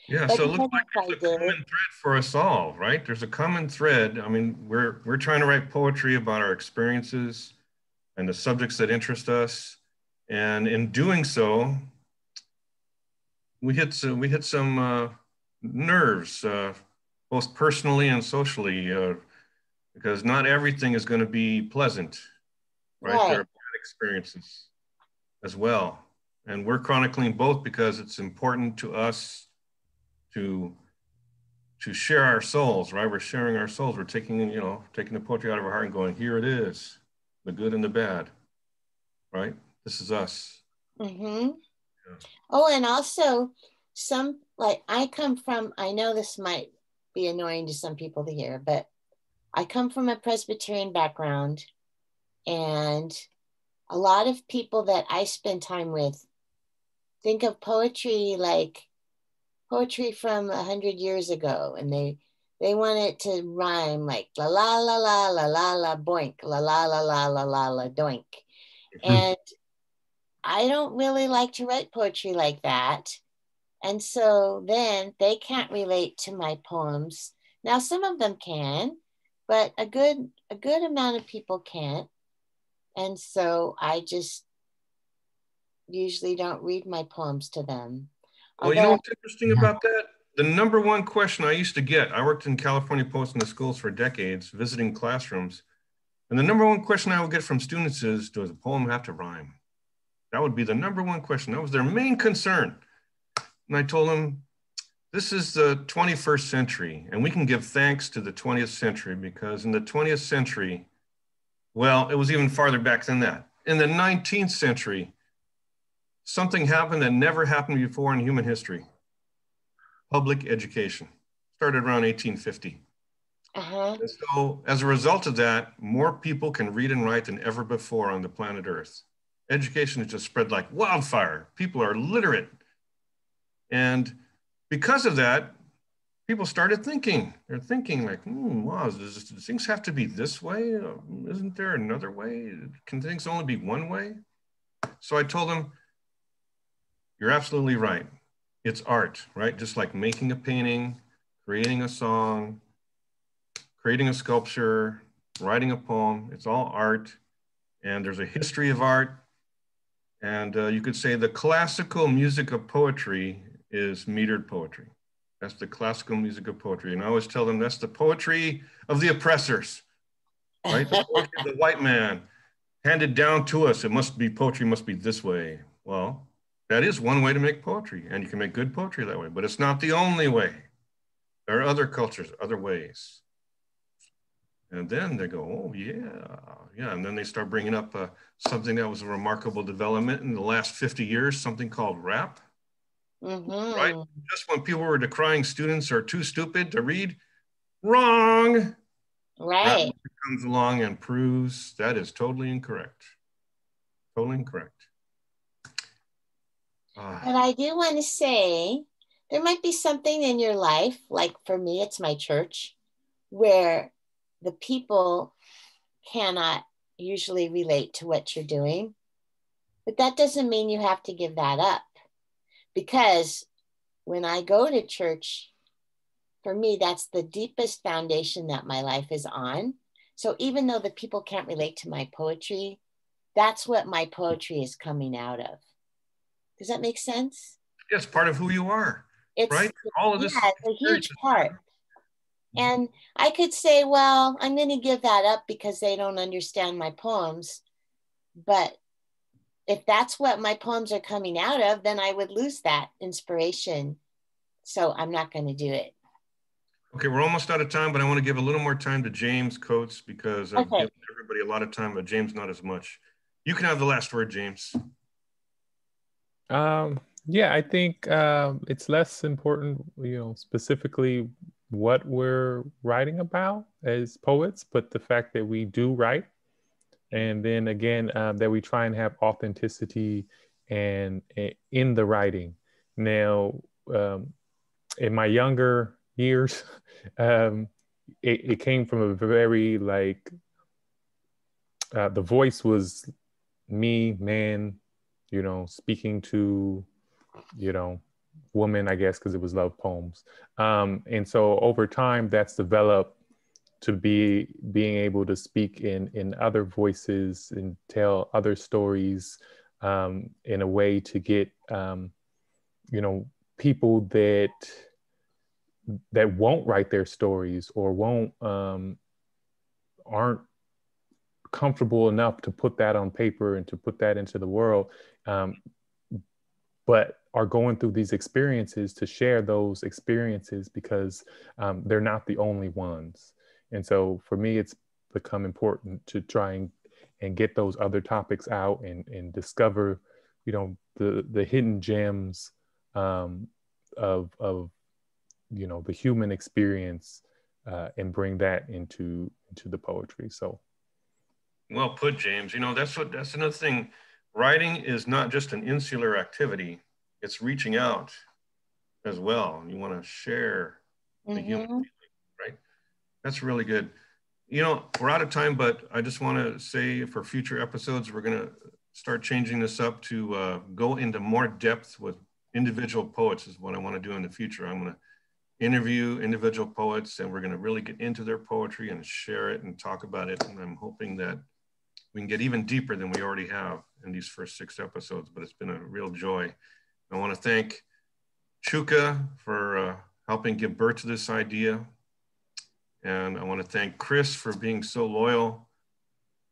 yeah, but so it looks like I there's a common thread for us all, right? There's a common thread. I mean, we're trying to write poetry about our experiences and the subjects that interest us, and in doing so, we hit some nerves, both personally and socially, because not everything is going to be pleasant, right? There are bad experiences as well, and we're chronicling both because it's important to us to share our souls, right? We're sharing our souls. We're taking the poetry out of our heart and going, here it is, the good and the bad, right? This is us. Mm-hmm. Yeah. Oh, and also I know this might be annoying to some people to hear, but I come from a Presbyterian background, and a lot of people that I spend time with think of poetry like poetry from 100 years ago, and they want it to rhyme like la la la la la la la boink, la la la la la la la doink. And I don't really like to write poetry like that. And so then they can't relate to my poems. Now some of them can, but a good amount of people can't. And so I just usually don't read my poems to them. Well, you know what's interesting about that? The number one question I used to get, I worked in California Post in the schools for decades, visiting classrooms. And the number one question I would get from students is, does a poem have to rhyme? That would be the number one question. That was their main concern. And I told them, this is the 21st century, and we can give thanks to the 20th century because in the 20th century, well, it was even farther back than that. In the 19th century, something happened that never happened before in human history. Public education started around 1850. And so as a result of that, more people can read and write than ever before on the planet Earth. Education has just spread like wildfire. People are literate. And because of that, people started thinking. They're thinking like, wow, does things have to be this way? Isn't there another way? Can things only be one way? So I told them, you're absolutely right. It's art, right? Just like making a painting, creating a song, creating a sculpture, writing a poem. It's all art. And there's a history of art. And you could say the classical music of poetry is metered poetry. That's the classical music of poetry. And I always tell them that's the poetry of the oppressors, right? The poetry of the white man handed down to us. Poetry must be this way. Well, that is one way to make poetry, and you can make good poetry that way, but it's not the only way. There are other cultures, other ways. And then they go, oh yeah. And then they start bringing up something that was a remarkable development in the last 50 years, something called rap. Right? Just when people were decrying students are too stupid to read, wrong. Right. Rap comes along and proves that is totally incorrect. Totally incorrect. But I do want to say There might be something in your life, like for me, it's my church, where the people cannot usually relate to what you're doing. But that doesn't mean you have to give that up. Because when I go to church, for me, that's the deepest foundation that my life is on. So even though the people can't relate to my poetry, that's what my poetry is coming out of. Does that make sense? It's part of who you are, right? All of this. Yeah, it's a huge part. And I could say, well, I'm going to give that up because they don't understand my poems. But if that's what my poems are coming out of, then I would lose that inspiration. So I'm not going to do it. Okay, we're almost out of time, but I want to give a little more time to James Coates because I've given everybody a lot of time, but James not as much. You can have the last word, James. Yeah, I think it's less important, specifically what we're writing about as poets, but the fact that we do write. And then again, that we try and have authenticity and in the writing. Now, in my younger years, it came from a very the voice was me, man, speaking to, woman, I guess, because it was love poems. And so over time, that's developed to being able to speak in other voices and tell other stories in a way to get, people that won't write their stories or aren't comfortable enough to put that on paper and to put that into the world, but are going through these experiences to share those experiences because they're not the only ones. And so for me, it's become important to try and get those other topics out and discover, the hidden gems of the human experience and bring that into the poetry. So. Well put, James. That's another thing. Writing is not just an insular activity. It's reaching out as well. You want to share the human feeling, right? That's really good. We're out of time, but I just want to say for future episodes, we're going to start changing this up to go into more depth with individual poets is what I want to do in the future. I'm going to interview individual poets and we're going to really get into their poetry and share it and talk about it. And I'm hoping that we can get even deeper than we already have in these first 6 episodes, but it's been a real joy. I want to thank Chuka for helping give birth to this idea. And I want to thank Chris for being so loyal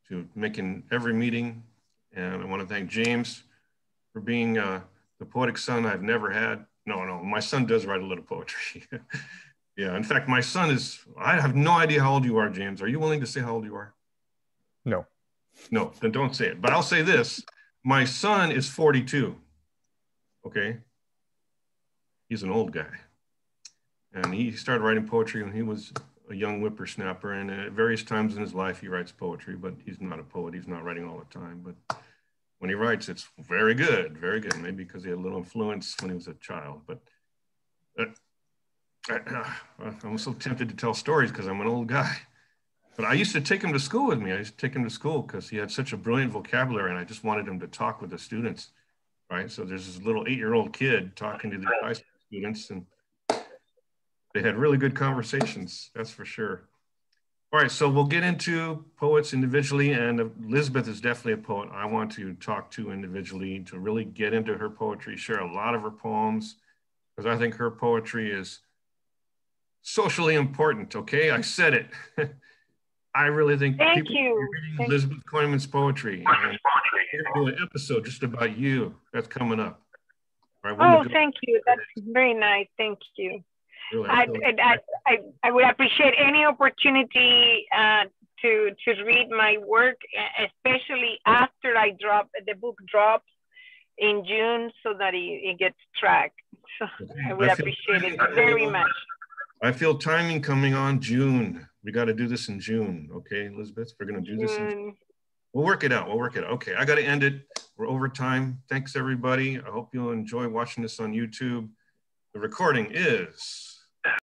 to making every meeting. And I want to thank James for being the poetic son I've never had. No, my son does write a little poetry. Yeah, in fact, my son I have no idea how old you are, James. Are you willing to say how old you are? No. No, then don't say it. But I'll say this. My son is 42, okay? He's an old guy. And he started writing poetry when he was a young whippersnapper. And at various times in his life, he writes poetry, but he's not a poet. He's not writing all the time. But when he writes, it's very good, very good. Maybe because he had a little influence when he was a child. But I'm so tempted to tell stories because I'm an old guy. But I used to take him to school with me. I used to take him to school because he had such a brilliant vocabulary and I just wanted him to talk with the students, right? So there's this little 8-year-old kid talking to the high school students and they had really good conversations, that's for sure. All right, so we'll get into poets individually and Lizbeth is definitely a poet I want to talk to individually to really get into her poetry, share a lot of her poems, because I think her poetry is socially important, okay? I said it. I really think Thank people you. are reading Lizbeth Coiman's poetry. And we're going to do an episode just about you. That's coming up. All right, thank you. That's very nice. Thank you. Really, I would appreciate any opportunity to read my work, especially after the book drops in June, so that it gets tracked. So I would appreciate it very much. I feel timing coming on June. We got to do this in June, okay, Lizbeth? We're going to do this in June. We'll work it out. Okay, I got to end it. We're over time. Thanks, everybody. I hope you'll enjoy watching this on YouTube. The recording is